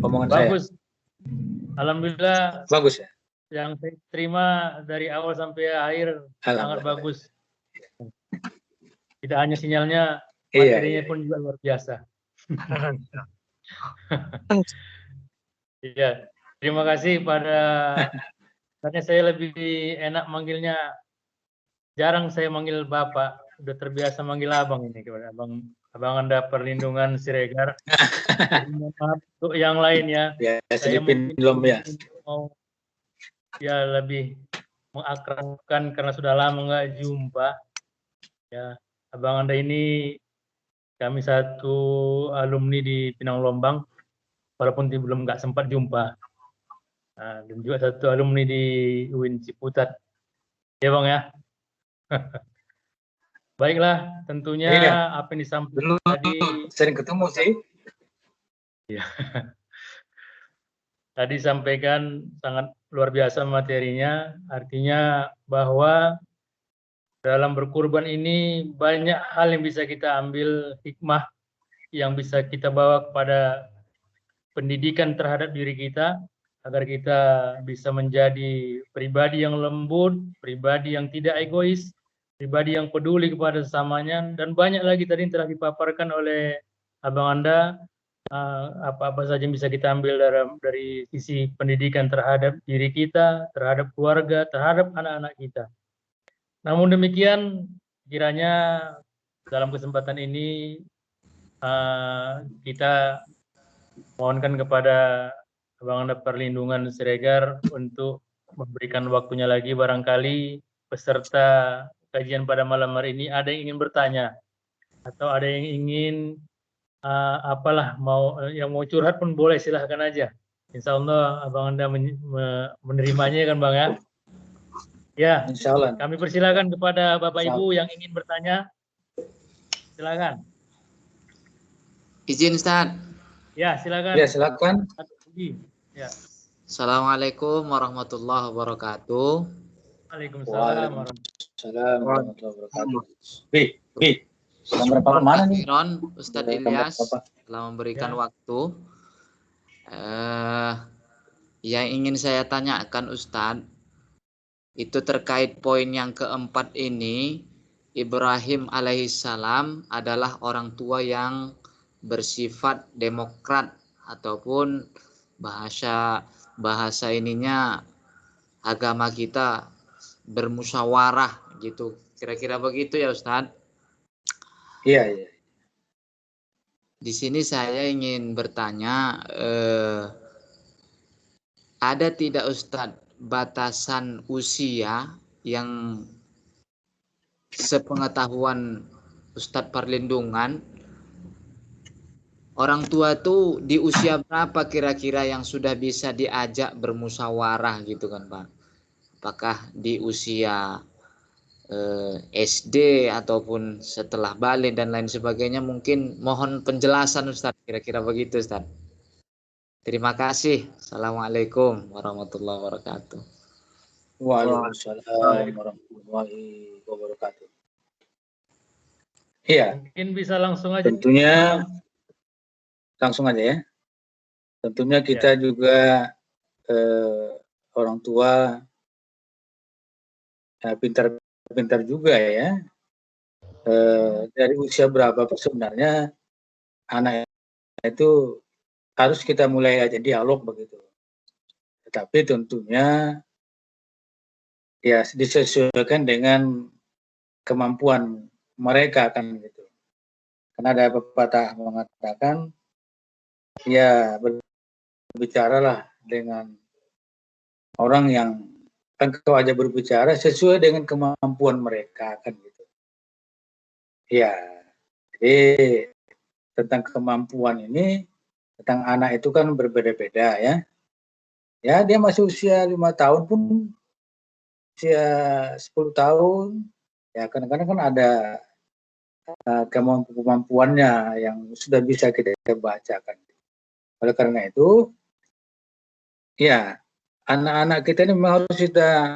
omongan Bagus. saya? Alhamdulillah, Bagus ya? yang saya terima dari awal sampai akhir sangat bagus. Tidak hanya sinyalnya, materinya pun juga luar biasa. Iya, terima kasih karena saya lebih enak manggilnya, jarang saya manggil Bapak, udah terbiasa manggil Abang ini kepada Abang Anda Perlindungan Siregar. Maaf untuk yang lain ya. Saya mungkin belum mau ya lebih mengakrabkan karena sudah lama nggak jumpa. Ya, Abang Anda ini kami satu alumni di Pinang Lombang, walaupun belum nggak sempat jumpa. Nah, dan juga satu alumni di UIN Ciputat. Ya Bang ya. Baiklah, tentunya Iya. apa yang disampaikan Dulu tadi sering ketemu sih. tadi sampaikan sangat luar biasa materinya, artinya bahwa dalam berkurban ini banyak hal yang bisa kita ambil hikmah yang bisa kita bawa kepada pendidikan terhadap diri kita agar kita bisa menjadi pribadi yang lembut, pribadi yang tidak egois, pribadi yang peduli kepada sesamanya, dan banyak lagi tadi yang telah dipaparkan oleh Abang Anda, apa-apa saja yang bisa kita ambil dari sisi pendidikan terhadap diri kita, terhadap keluarga, terhadap anak-anak kita. Namun demikian, kiranya dalam kesempatan ini kita mohonkan kepada Abang Anda Perlindungan Siregar untuk memberikan waktunya lagi, barangkali peserta kajian pada malam hari ini ada yang ingin bertanya atau ada yang ingin yang mau curhat pun boleh, silahkan aja. Insya Allah Abang Anda menerimanya kan Bang ya. Ya, Insya Allah. kami persilakan kepada Bapak Ibu yang ingin bertanya. Silakan. Izin Ustaz. Ya, silakan. Ya, silakan. Ya. Assalamualaikum warahmatullahi wabarakatuh. Waalaikumsalam warahmatullahi wabarakatuh. Bi. Nomor Bapak mana nih? Ustadz Ilyas telah memberikan waktu. Yang ingin saya tanyakan Ustadz, itu terkait poin yang keempat ini, Ibrahim alaihissalam adalah orang tua yang bersifat demokrat ataupun bahasa ininya agama kita bermusyawarah gitu. Kira-kira begitu ya Ustadz? Iya. Di sini saya ingin bertanya, ada tidak Ustadz batasan usia yang sepengetahuan Ustadz Perlindungan, orang tua tuh di usia berapa kira-kira yang sudah bisa diajak bermusyawarah gitu kan Pak? Apakah di usia SD ataupun setelah balik dan lain sebagainya? Mungkin mohon penjelasan Ustadz, kira-kira begitu Ustadz. Terima kasih. Assalamualaikum warahmatullahi wabarakatuh. Waalaikumsalam warahmatullahi wabarakatuh. Iya. Mungkin bisa langsung aja. Tentunya langsung aja ya. Tentunya kita juga orang tua pintar juga ya. Dari usia berapa sebenarnya anak itu harus kita mulai aja dialog begitu. Tetapi tentunya ya disesuaikan dengan kemampuan mereka kan gitu. Karena ada pepatah mengatakan ya berbicaralah dengan orang yang kan kau aja berbicara sesuai dengan kemampuan mereka kan gitu. Ya, jadi tentang kemampuan ini, tentang anak itu kan berbeda-beda ya. Ya dia masih usia 5 tahun pun, usia 10 tahun, ya kadang-kadang kan ada kemampuannya yang sudah bisa kita bacakan. Oleh karena itu, ya anak-anak kita ini memang harus kita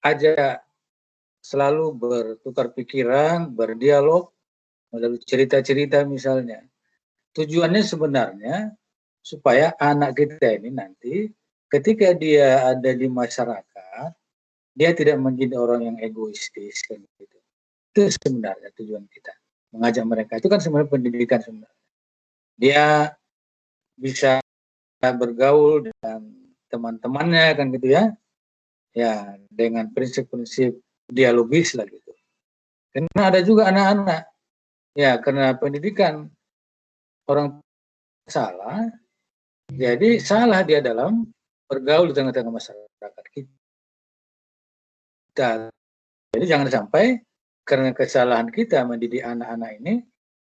ajak selalu bertukar pikiran, berdialog, melalui cerita-cerita misalnya. Tujuannya sebenarnya supaya anak kita ini nanti ketika dia ada di masyarakat, dia tidak menjadi orang yang egoistis kan gitu. Itu sebenarnya tujuan kita. Mengajak mereka itu kan sebenarnya pendidikan sebenarnya. Dia bisa bergaul dengan teman-temannya kan gitu ya. Ya, dengan prinsip-prinsip dialogis lah gitu. Karena ada juga anak-anak ya karena pendidikan orang salah, jadi salah dia dalam bergaul di tengah-tengah masyarakat kita. Jadi jangan sampai karena kesalahan kita mendidik anak-anak ini,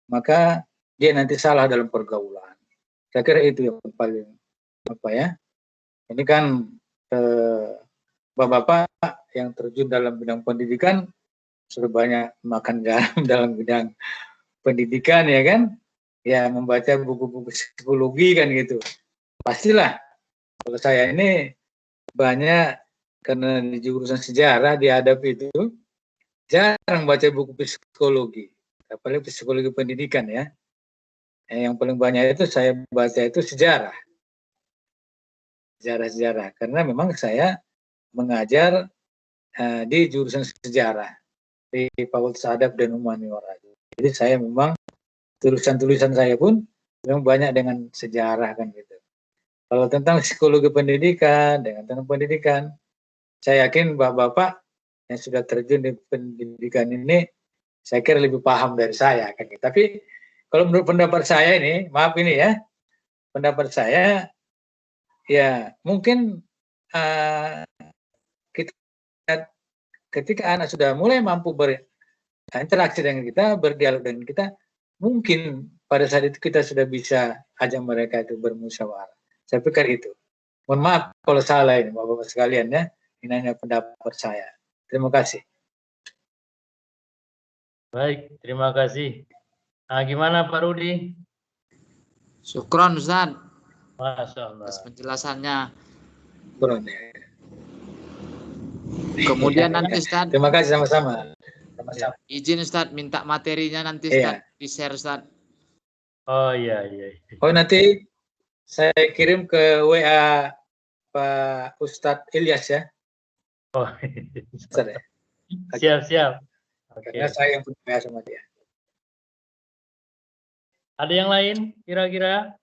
maka dia nanti salah dalam pergaulan. Saya kira itu yang paling apa ya. Ini kan bapak-bapak yang terjun dalam bidang pendidikan sudah banyak makan garam dalam bidang pendidikan ya kan, ya membaca buku-buku psikologi kan gitu. Pastilah kalau saya ini banyak karena di jurusan sejarah di adab itu jarang baca buku psikologi, apalagi psikologi pendidikan ya. Yang paling banyak itu saya baca itu sejarah, karena memang saya mengajar di jurusan sejarah di Fakultas Adab dan Humaniora. Jadi saya memang tulisan-tulisan saya pun memang banyak dengan sejarah kan gitu. Kalau tentang psikologi pendidikan, tentang pendidikan, saya yakin bapak-bapak yang sudah terjun di pendidikan ini, saya kira lebih paham dari saya kan gitu. Tapi kalau menurut pendapat saya ini, maaf ini ya, pendapat saya ya mungkin ketika anak sudah mulai mampu berinteraksi dengan kita, berdialog dengan kita, mungkin pada saat itu kita sudah bisa ajak mereka itu bermusyawarah. Saya pikir itu. Mohon maaf kalau salah ini bapak-bapak sekalian ya, ini hanya pendapat saya. Terima kasih. Baik, terima kasih. Nah, gimana Pak Rudi? Syukron Ustaz Masya Allah. atas penjelasannya. Kurang ya. Kemudian nanti Ustaz, Terima kasih sama-sama. izin Ustaz minta materinya nanti Iya. Ustaz di-share Ustaz. Oh iya. Oh nanti saya kirim ke WA Pak Ustadz Ilyas ya. Oh, Ustadz, ya. siap. Oke. Karena saya yang punya WA sama dia. Ada yang lain kira-kira?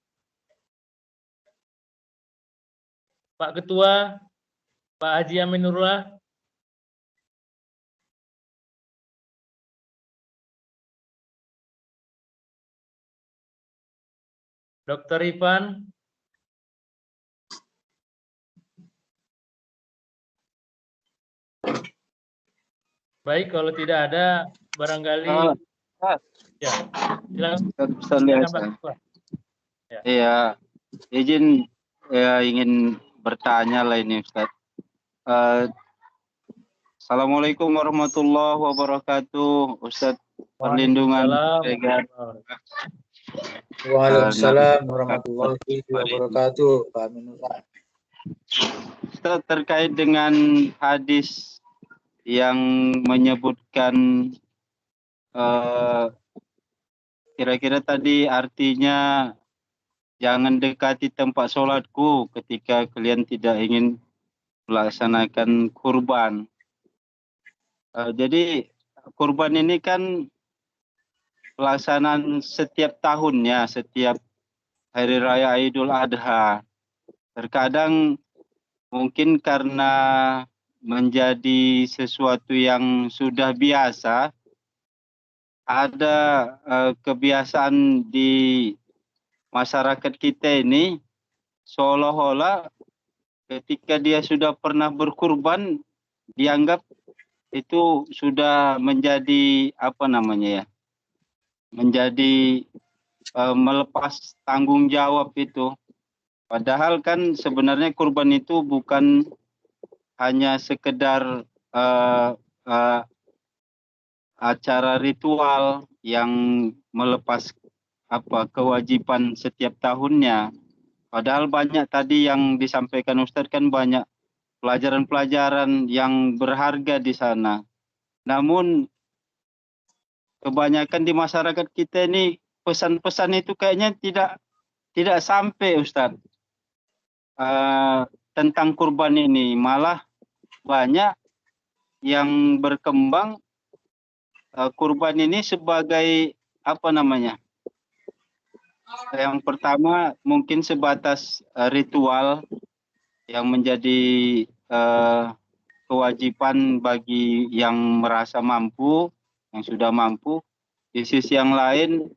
Pak Ketua, Pak Haji Aminullah. Dr. Ivan. Baik, kalau tidak ada barangkali ya. Silakan. Iya, izin ingin bertanya lah ini Ustaz. Assalamualaikum warahmatullahi wabarakatuh, Ustaz Perlindungan Sregar. Waalaikumsalam warahmatullahi wabarakatuh. Pak Aminullah. Ustaz, terkait dengan hadis yang menyebutkan kira-kira tadi artinya jangan dekati tempat sholatku ketika kalian tidak ingin melaksanakan kurban. Jadi kurban ini kan pelaksanaan setiap tahunnya, setiap hari raya Idul Adha. Terkadang mungkin karena menjadi sesuatu yang sudah biasa, ada kebiasaan di masyarakat kita ini seolah-olah ketika dia sudah pernah berkurban dianggap itu sudah menjadi menjadi melepas tanggung jawab itu. Padahal kan sebenarnya kurban itu bukan hanya sekedar acara ritual yang melepas kewajiban setiap tahunnya. Padahal banyak tadi yang disampaikan Ustadz kan banyak pelajaran-pelajaran yang berharga di sana. Namun kebanyakan di masyarakat kita ini pesan-pesan itu kayaknya tidak sampai Ustadz tentang kurban ini. Malah banyak yang berkembang kurban ini sebagai yang pertama mungkin sebatas ritual yang menjadi kewajiban bagi yang merasa mampu, yang sudah mampu. Di sisi yang lain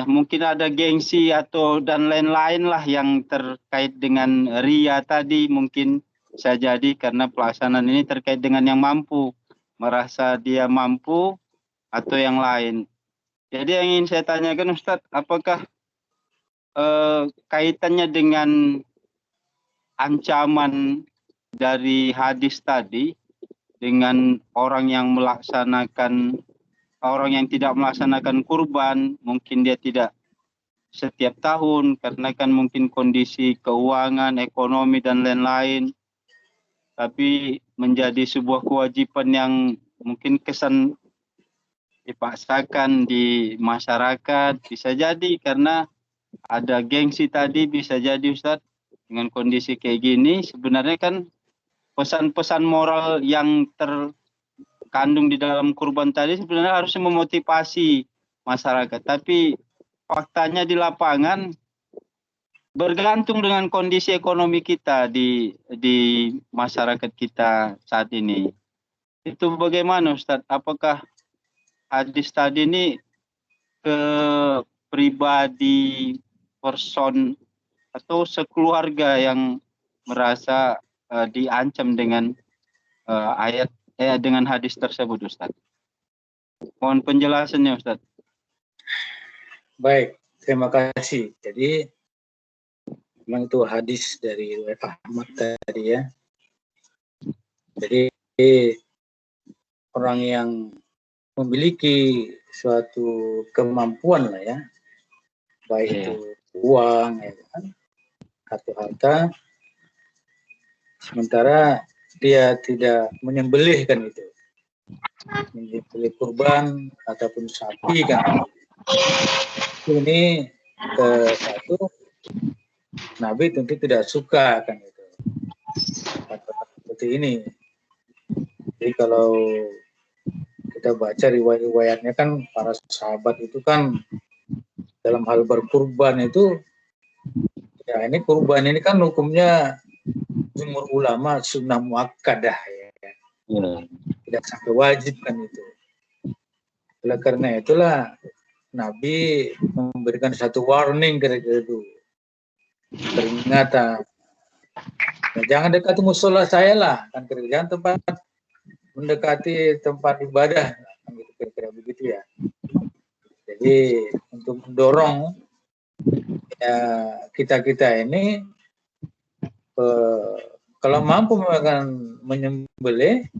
mungkin ada gengsi atau dan lain-lain lah yang terkait dengan ria tadi, mungkin bisa jadi karena pelaksanaan ini terkait dengan yang mampu, merasa dia mampu atau yang lain. Jadi yang ingin saya tanyakan Ustadz, apakah kaitannya dengan ancaman dari hadis tadi dengan orang yang tidak melaksanakan kurban, mungkin dia tidak setiap tahun karena kan mungkin kondisi keuangan, ekonomi dan lain-lain, tapi menjadi sebuah kewajiban yang mungkin kesan dipaksakan di masyarakat, bisa jadi karena ada gengsi tadi, bisa jadi Ustadz. Dengan kondisi kayak gini sebenarnya kan pesan-pesan moral yang terkandung di dalam kurban tadi sebenarnya harus memotivasi masyarakat, tapi faktanya di lapangan bergantung dengan kondisi ekonomi kita di masyarakat kita saat ini. Itu bagaimana Ustadz? Apakah hadis tadi ini ke pribadi person atau sekeluarga yang merasa diancam dengan dengan hadis tersebut, Ustaz? Mohon penjelasannya, Ustaz. Baik, terima kasih. Jadi memang itu hadis dari Ahmad tadi ya. Jadi orang yang memiliki suatu kemampuan lah ya, baik itu uang ya kan, atau harta, sementara dia tidak menyembelih kan itu, menyembelih kurban ataupun sapi kan, ini satu Nabi tentu tidak suka kan itu, seperti ini. Jadi kalau kita baca riwayat-riwayatnya kan para sahabat itu kan dalam hal berkurban itu, ya ini kurban ini kan hukumnya jumhur ulama sunnah muakkadah ya. Tidak sampai wajib kan itu. Oleh karena itulah Nabi memberikan satu warning kira-kira itu, peringatan. Nah, jangan dekati musola saya lah, kan kira-kira jangan mendekati tempat ibadah, kan gitu, kira-kira begitu ya. Jadi untuk mendorong ya, kita ini kalau mampu menyembelih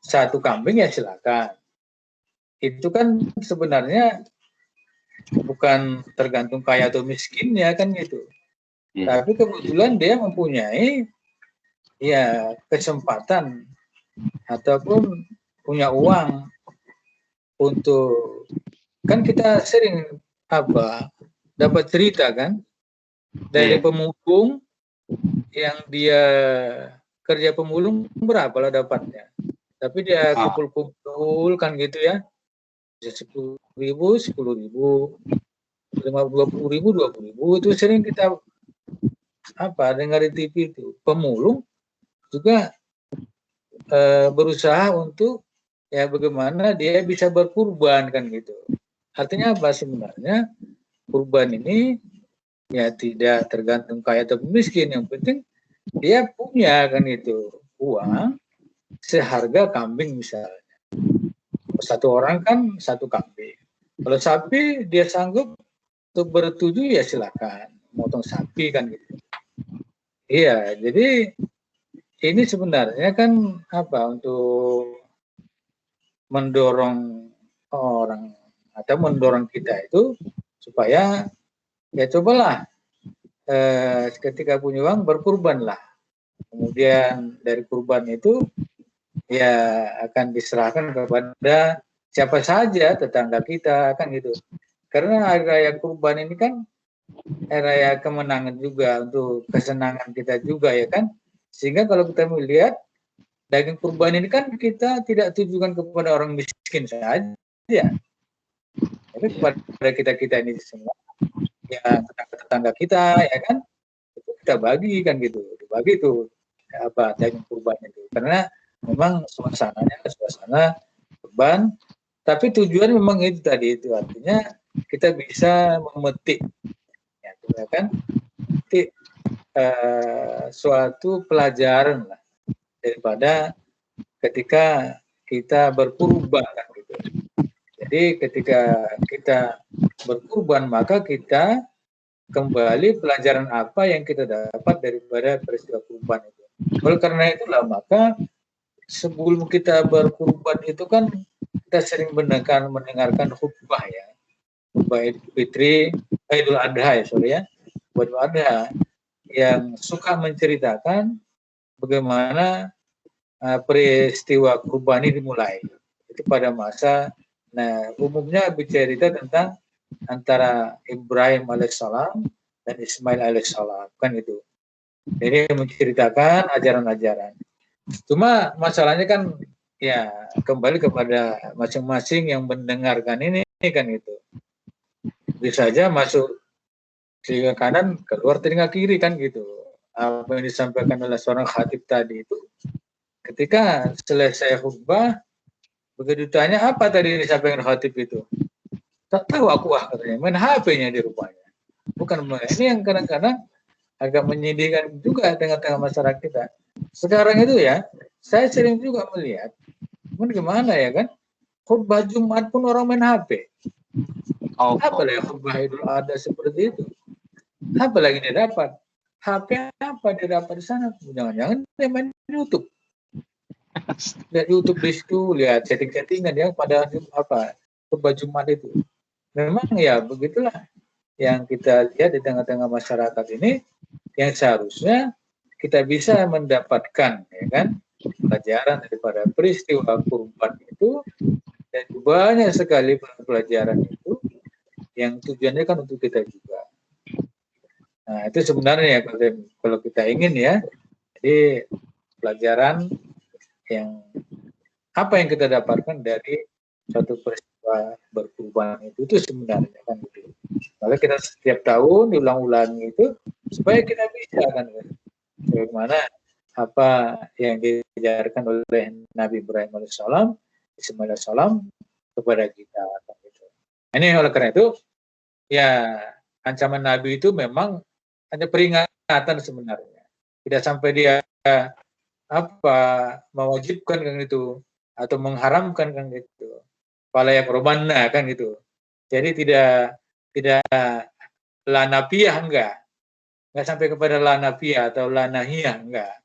satu kambing ya silakan. Itu kan sebenarnya bukan tergantung kaya atau miskin ya kan gitu. Tapi kebetulan dia mempunyai ya kesempatan ataupun punya uang untuk, kan kita sering dapat cerita kan dari pemulung yang dia kerja pemulung berapa lah dapatnya, tapi dia kumpul-kumpul kan gitu ya, 10.000, 10.000, 20.000, 20.000, itu sering kita dengar di TV itu. Pemulung juga berusaha untuk ya bagaimana dia bisa berkurban kan gitu. Artinya apa sebenarnya? Kurban ini ya tidak tergantung kaya atau miskin, yang penting dia punya kan itu uang seharga kambing misalnya. Satu orang kan satu kambing. Kalau sapi dia sanggup untuk bertujuh ya silakan motong sapi kan gitu. Iya, jadi ini sebenarnya kan untuk mendorong orang atau mendorong kita itu supaya ya cobalah ketika punya uang berkurbanlah. Kemudian dari kurban itu ya akan diserahkan kepada siapa saja, tetangga kita kan gitu. Karena hari raya kurban ini kan hari raya kemenangan juga, untuk kesenangan kita juga ya kan. Sehingga kalau kita melihat daging kurban ini kan kita tidak tujukan kepada orang miskin saja, tapi kepada kita ini semua, ya tetangga kita ya kan, itu kita bagi kan gitu, dibagi tuh daging kurban itu, karena memang suasananya suasana kurban, tapi tujuan memang itu tadi, itu artinya kita bisa memetik ya kan, memetik suatu pelajaran lah daripada ketika kita berkurban kan gitu. Jadi ketika kita berkurban maka kita kembali pelajaran apa yang kita dapat daripada peristiwa kurban itu. Oleh karena itulah maka sebelum kita berkurban itu kan kita sering mendengarkan khutbah ya, khutbah Idul Fitri, Idul Adha ya sorry ya, Idul Adha yang suka menceritakan bagaimana peristiwa kurban ini dimulai. Itu pada masa, nah umumnya bercerita tentang antara Ibrahim alaihissalam dan Ismail alaihissalam kan itu. Jadi menceritakan ajaran-ajaran. Cuma masalahnya kan ya kembali kepada masing-masing yang mendengarkan ini kan itu. Bisa saja masuk telinga kanan keluar telinga kiri kan gitu. Apa yang disampaikan oleh seorang khatib tadi itu ketika selesai khutbah begitu tanya apa tadi disampaikan khatib itu, tak tahu aku katanya, main HP-nya di rumahnya. Bukan ini yang kadang-kadang agak menyedihkan juga tengah-tengah masyarakat kita. Sekarang itu ya, saya sering juga melihat, gimana ya kan, khutbah Jumat pun orang main HP. Apalagi khutbah Idul Adha seperti itu. Apa lagi dia dapat? HP apa dia dapat di sana? Jangan-jangan dia main YouTube. Lihat YouTube di situ, lihat setting-settingan ya pada apa khutbah Jumat itu. Memang ya begitulah yang kita lihat di tengah-tengah masyarakat ini, yang seharusnya kita bisa mendapatkan ya kan pelajaran daripada peristiwa kurban itu, dan banyak sekali pelajaran itu yang tujuannya kan untuk kita juga. Nah itu sebenarnya kalau kita ingin ya, jadi pelajaran yang apa yang kita dapatkan dari suatu peristiwa berkurban itu sebenarnya kan gitu. Maka kita setiap tahun diulang-ulangi itu supaya kita bisa kan bagaimana apa yang diajarkan oleh Nabi Ibrahim alaihissalam, Ismail alaihissalam kepada kita kan gitu. Ini oleh karena itu ya ancaman Nabi itu memang hanya peringatan sebenarnya. Tidak sampai dia apa mewajibkan kan itu atau mengharamkan kan gitu. Fala yaqrabanna kan gitu. Jadi tidak lanafiyah enggak sampai kepada lanafiyah atau lanahiyah enggak.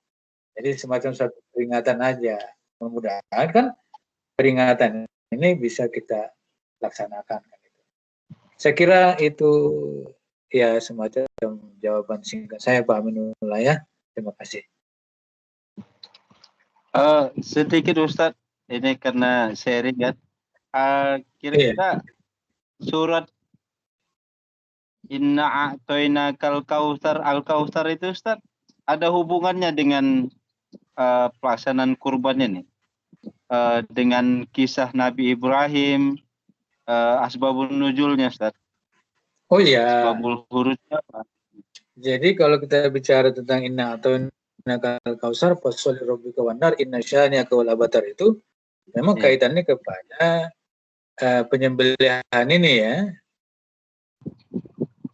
Jadi semacam satu peringatan aja. Mudah-mudahan kan peringatan ini bisa kita laksanakan kan gitu. Saya kira itu ya semacam jawaban singkat saya Pak Aminullah ya. Terima kasih. Sedikit Ustadz, ini karena sharing ya. Kira-kira surat Inna a'toinakal kautsar al-kautsar itu Ustadz ada hubungannya dengan pelaksanaan kurban ini, dengan kisah Nabi Ibrahim, asbabun nuzulnya Ustadz. Oh iya. Asbabul hurufnya apa? Jadi kalau kita bicara tentang Inna a'toinakal kautsar fasholli rabbika wanhar inna syani'aka wal abtar itu memang kaitannya kepada penyembelihan ini ya.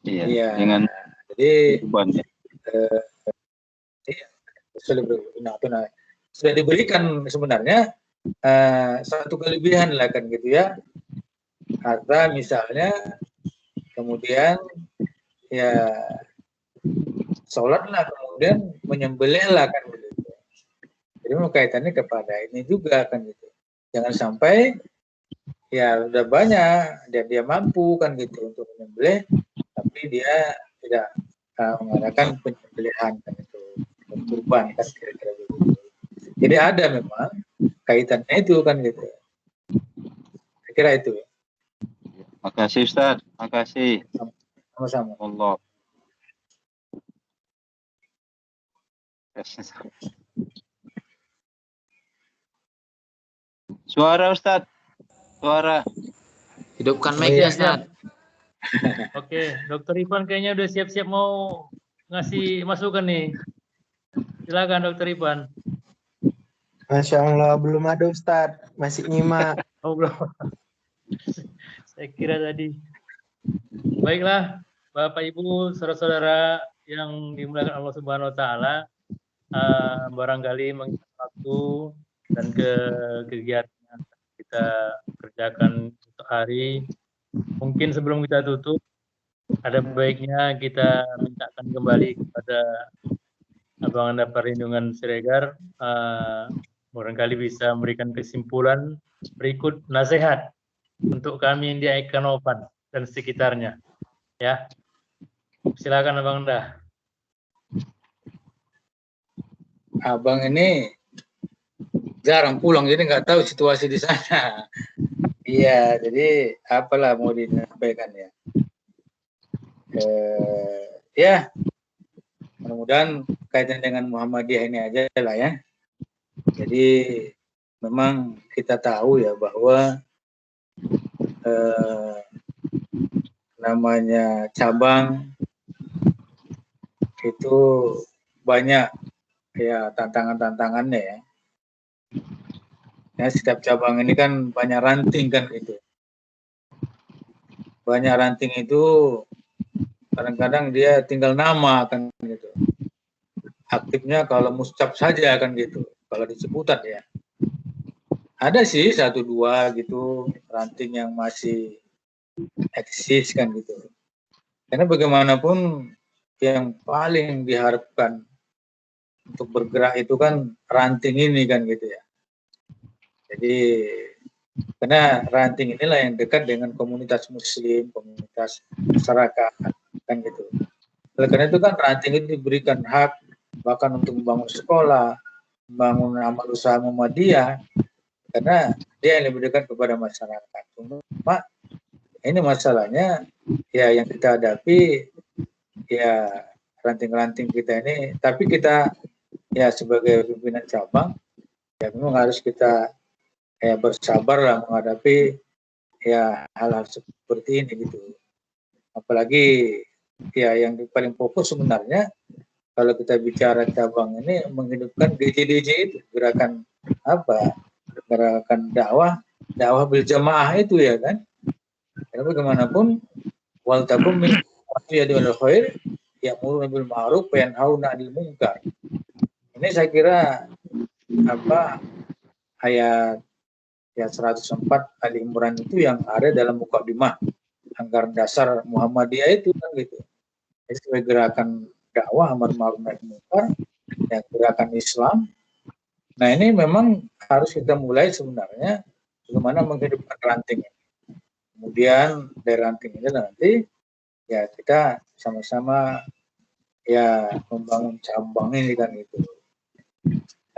Iya. Dengan jadi kurbannya. Sudah diberikan sebenarnya satu kelebihan lah kan gitu ya, harta misalnya, kemudian ya sholat lah, kemudian menyembelih lah kan gitu. Jadi kaitannya kepada ini juga kan gitu. Jangan sampai ya udah banyak dia mampu kan gitu untuk menyembelih, tapi dia tidak mengadakan penyembelihan kan itu, kurban kan kira-kira begitu. Jadi ada memang kaitannya itu kan gitu. Saya kira itu. Makasih Ustaz, makasih. Sama-sama. Allah. Suara Ustaz, suara. Hidupkan mic-nya Ustaz. Oke, Dokter Ivan kayaknya udah siap-siap mau ngasih masukan nih. Silakan Dokter Ivan. Masya Allah, belum ada Ustadz, masih nyimak. Oh belum. Saya kira tadi. Baiklah, Bapak Ibu, saudara-saudara yang dimuliakan Allah Subhanahu Wa Taala, barangkali mengingat waktu dan kegiatan yang kita kerjakan untuk hari. Mungkin sebelum kita tutup, ada baiknya kita mintakan kembali kepada Abang Anda Perlindungan Siregar barangkali bisa memberikan kesimpulan berikut nasihat untuk kami di Aikanopan dan sekitarnya. Ya, silakan Abang Anda. Abang ini jarang pulang, jadi nggak tahu situasi di sana. Iya, jadi apalah mau disampaikan ya. Ya, mudah-mudahan kaitan dengan Muhammadiyah ini aja lah ya. Jadi memang kita tahu ya bahwa namanya cabang itu banyak ya tantangan-tantangannya ya. Ya, setiap cabang ini kan banyak ranting kan gitu. Banyak ranting itu kadang-kadang dia tinggal nama kan gitu. Aktifnya kalau muscap saja kan gitu. Kalau di Ciputat ya. Ada sih 1-2 gitu ranting yang masih eksis kan gitu. Karena bagaimanapun yang paling diharapkan untuk bergerak itu kan ranting ini kan gitu ya. Jadi karena ranting inilah yang dekat dengan komunitas muslim, komunitas masyarakat kan gitu. Oleh karena itu kan ranting itu diberikan hak bahkan untuk membangun sekolah, membangun amal usaha Muhammadiyah karena dia yang lebih dekat kepada masyarakat. Cuma ini masalahnya ya yang kita hadapi ya ranting-ranting kita ini, tapi kita ya sebagai pimpinan cabang ya memang harus kita ya bersabar lah menghadapi ya hal-hal seperti ini gitu. Apalagi ya yang paling fokus sebenarnya kalau kita bicara cabang ini menghidupkan DJDJ itu, gerakan apa? Gerakan dakwah berjamaah itu ya kan. Karena bagaimanapun wal takum min yadul khair ya'muru bil ma'ruf wa yanhauna 'anil munkar. Ini saya kira apa ayat ya 104 Ali Imran itu yang ada dalam mukadimah anggaran dasar Muhammadiyah itu kan gitu. Jadi sebagai gerakan dakwah amar ma'ruf nahi munkar ya gerakan Islam. Nah ini memang harus kita mulai sebenarnya bagaimana menghidupkan ranting. Kemudian dari ranting ini nanti ya kita sama-sama ya membangun cabang ini kan gitu.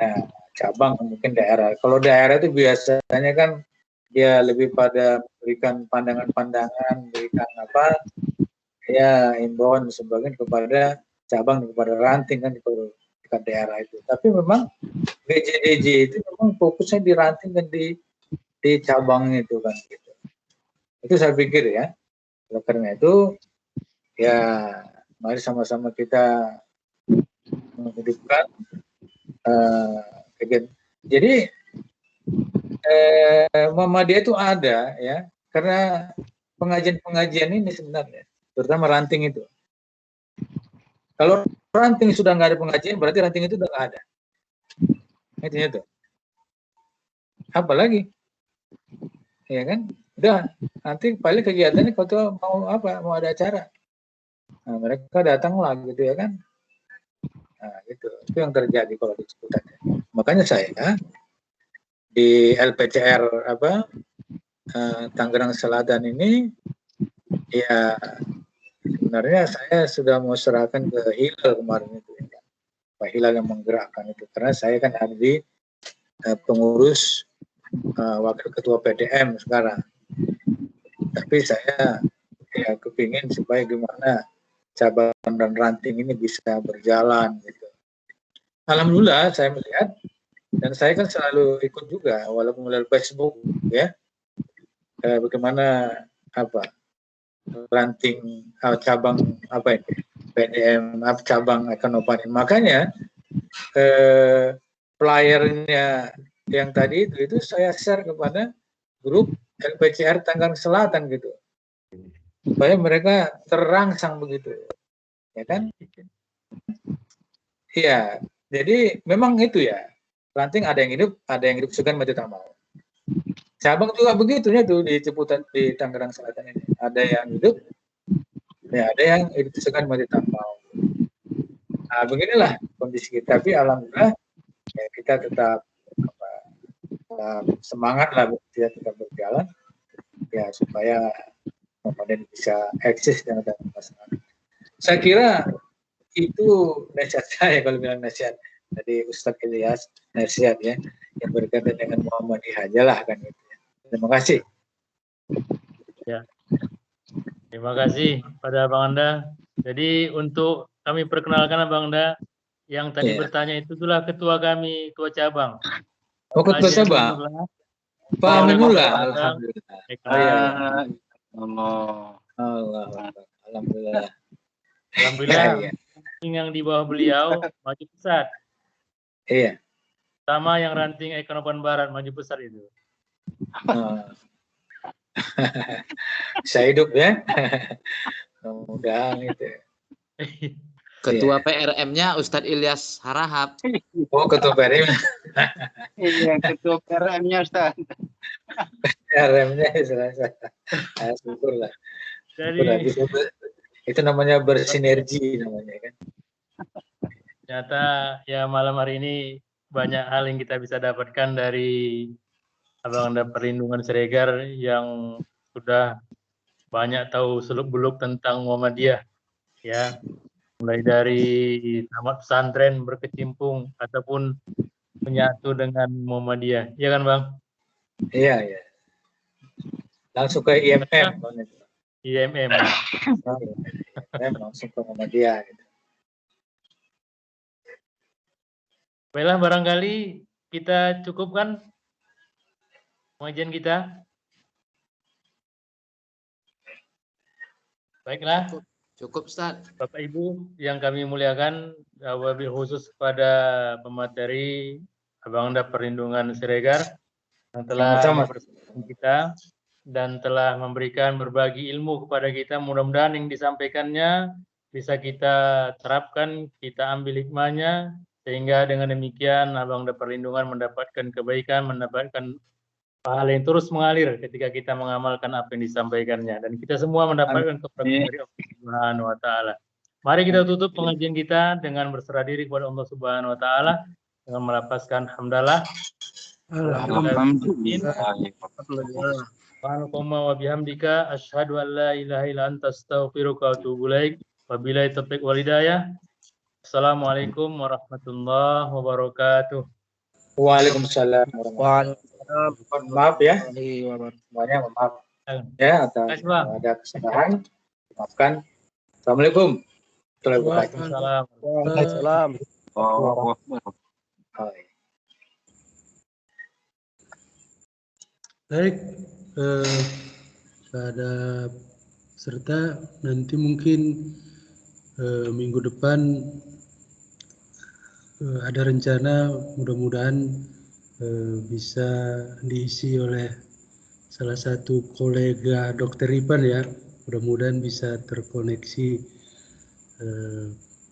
Nah cabang mungkin daerah. Kalau daerah itu biasanya kan dia lebih pada memberikan pandangan-pandangan, memberikan apa ya imbauan sebagian kepada cabang kepada ranting kan itu dekat daerah itu. Tapi memang DJDJ itu memang fokusnya di ranting dan di cabang itu kan gitu. Itu saya pikir ya. Oleh karena itu ya mari sama-sama kita menghidupkan jadi Muhammadiyah itu ada ya karena pengajian-pengajian ini sebenarnya terutama ranting itu. Kalau ranting sudah nggak ada pengajian berarti ranting itu udah nggak ada. Intinya itu. Apa lagi? Ya kan? Udah nanti paling kegiatannya kalau mau apa mau ada acara. Nah, mereka datang lah gitu ya kan. Nah, gitu. Itu yang terjadi kalau di Ciputat. Makanya saya di LPCR Tangerang Selatan ini ya sebenarnya saya sudah mau serahkan ke Hilal kemarin itu ya. Pak Hilal yang menggerakkan itu karena saya kan ada di pengurus wakil ketua PDM sekarang. Tapi saya ya kepingin supaya gimana cabang dan ranting ini bisa berjalan gitu. Alhamdulillah saya melihat dan saya kan selalu ikut juga walaupun melalui Facebook ya bagaimana ranting cabang ini PDM cabang Aikanopan. Makanya flyernya yang tadi itu saya share kepada grup LPCR Tangerang Selatan gitu supaya mereka terangsang begitu ya kan. Iya jadi memang itu ya ranting ada yang hidup segan mati tak mau. Cabang juga begitunya tuh di Ciputat di Tangerang Selatan ini ada yang hidup ya ada yang hidup segan mati tak mau. Nah, beginilah kondisi kita. Tapi alhamdulillah ya, kita tetap semangat lah, kita tetap berjalan ya supaya Ramadan bisa eksis dengan masyarakat. Saya kira itu nasihat saya, kalau bilang nasihat tadi Ustadz Ilyas, nasihat ya yang berkaitan dengan Muhammadiyah aja lah kan gitu. Terima kasih. Ya. Terima kasih pada Bang Anda. Jadi untuk kami perkenalkan Bang Anda yang tadi bertanya itulah ketua kami, ketua cabang. Oh, ketua cabang. Pak Aminullah. Alhamdulillah. Allah. Alhamdulillah. Alhamdulillah. Yang di bawah beliau maju pesat. Iya. Sama yang ranting Ekonomi Barat maju besar itu. Saya hidup ya. Mudah-mudahan itu. Ketua PRM-nya Ustadz Ilyas Harahap. Oh, ketua PRM. Iya, ketua PRM-nya Ustadz. PRM-nya selesai. Syukurlah. Jadi itu namanya bersinergi namanya kan. Ternyata ya malam hari ini banyak hal yang kita bisa dapatkan dari Abang Anda Perlindungan Siregar yang sudah banyak tahu seluk-beluk tentang Muhammadiyah ya, mulai dari tamat pesantren berkecimpung ataupun menyatu dengan Muhammadiyah, ya kan Bang? Iya. Langsung ke IMM. IMM. Langsung ke Muhammadiyah gitu. Baiklah, barangkali kita cukupkan pengajian kita. Baiklah. Cukup, Ustaz. Bapak Ibu yang kami muliakan, wabil khusus kepada pemateri Abang Anda Perlindungan Siregar yang telah bersama kita dan telah memberikan berbagi ilmu kepada kita. Mudah-mudahan yang disampaikannya bisa kita terapkan, kita ambil hikmahnya, sehingga dengan demikian Abang Anda Perlindungan mendapatkan kebaikan, mendapatkan pahala yang terus mengalir ketika kita mengamalkan apa yang disampaikannya, dan kita semua mendapatkan keberkahan dari Allah Subhanahu wa taala. Mari kita tutup pengajian kita dengan berserah diri kepada Allah Subhanahu wa taala dengan melapaskan hamdalah. Alhamdulillah. Wa bihamdika asyhadu an la ilaha illa anta astaghfiruka wa atubu ilaik. Wabillahi taufiq wal hidayah. Assalamualaikum warahmatullahi wabarakatuh. Waalaikumsalam warahmatullahi wabarakatuh. Maaf ya, semuanya maaf ya atas ada kesalahan. Maafkan. Assalamualaikum. Waalaikumsalam. Baik, pada serta nanti mungkin minggu depan ada rencana, mudah-mudahan bisa diisi oleh salah satu kolega Dokter Ipan ya, mudah-mudahan bisa terkoneksi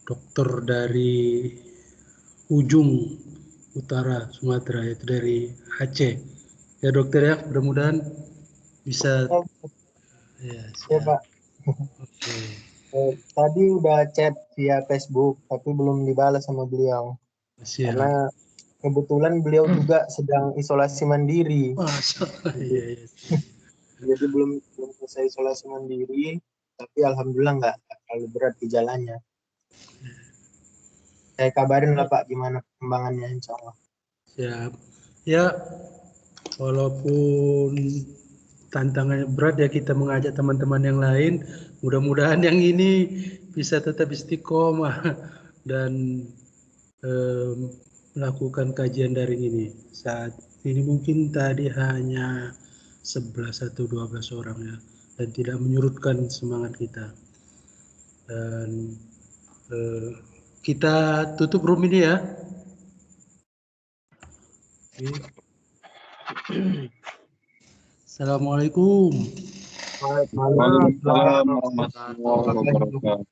dokter dari ujung utara Sumatera, yaitu dari Aceh ya dokter ya, mudah-mudahan bisa. Ya, Pak. Tadi udah chat via Facebook tapi belum dibalas sama beliau. Siap. Karena kebetulan beliau juga sedang isolasi mandiri. Iya. Jadi belum selesai isolasi mandiri, tapi alhamdulillah nggak terlalu berat gejalanya. Saya kabarin lah Pak gimana perkembangannya, insya Allah. Siap. Ya, walaupun tantangannya berat ya, kita mengajak teman-teman yang lain. Mudah-mudahan yang ini bisa tetap istiqomah dan melakukan kajian daring ini. Saat ini mungkin tadi hanya 11 atau 12 orang ya, dan tidak menyurutkan semangat kita. Dan kita tutup room ini ya. Assalamualaikum. Waalaikumsalam warahmatullahi wabarakatuh.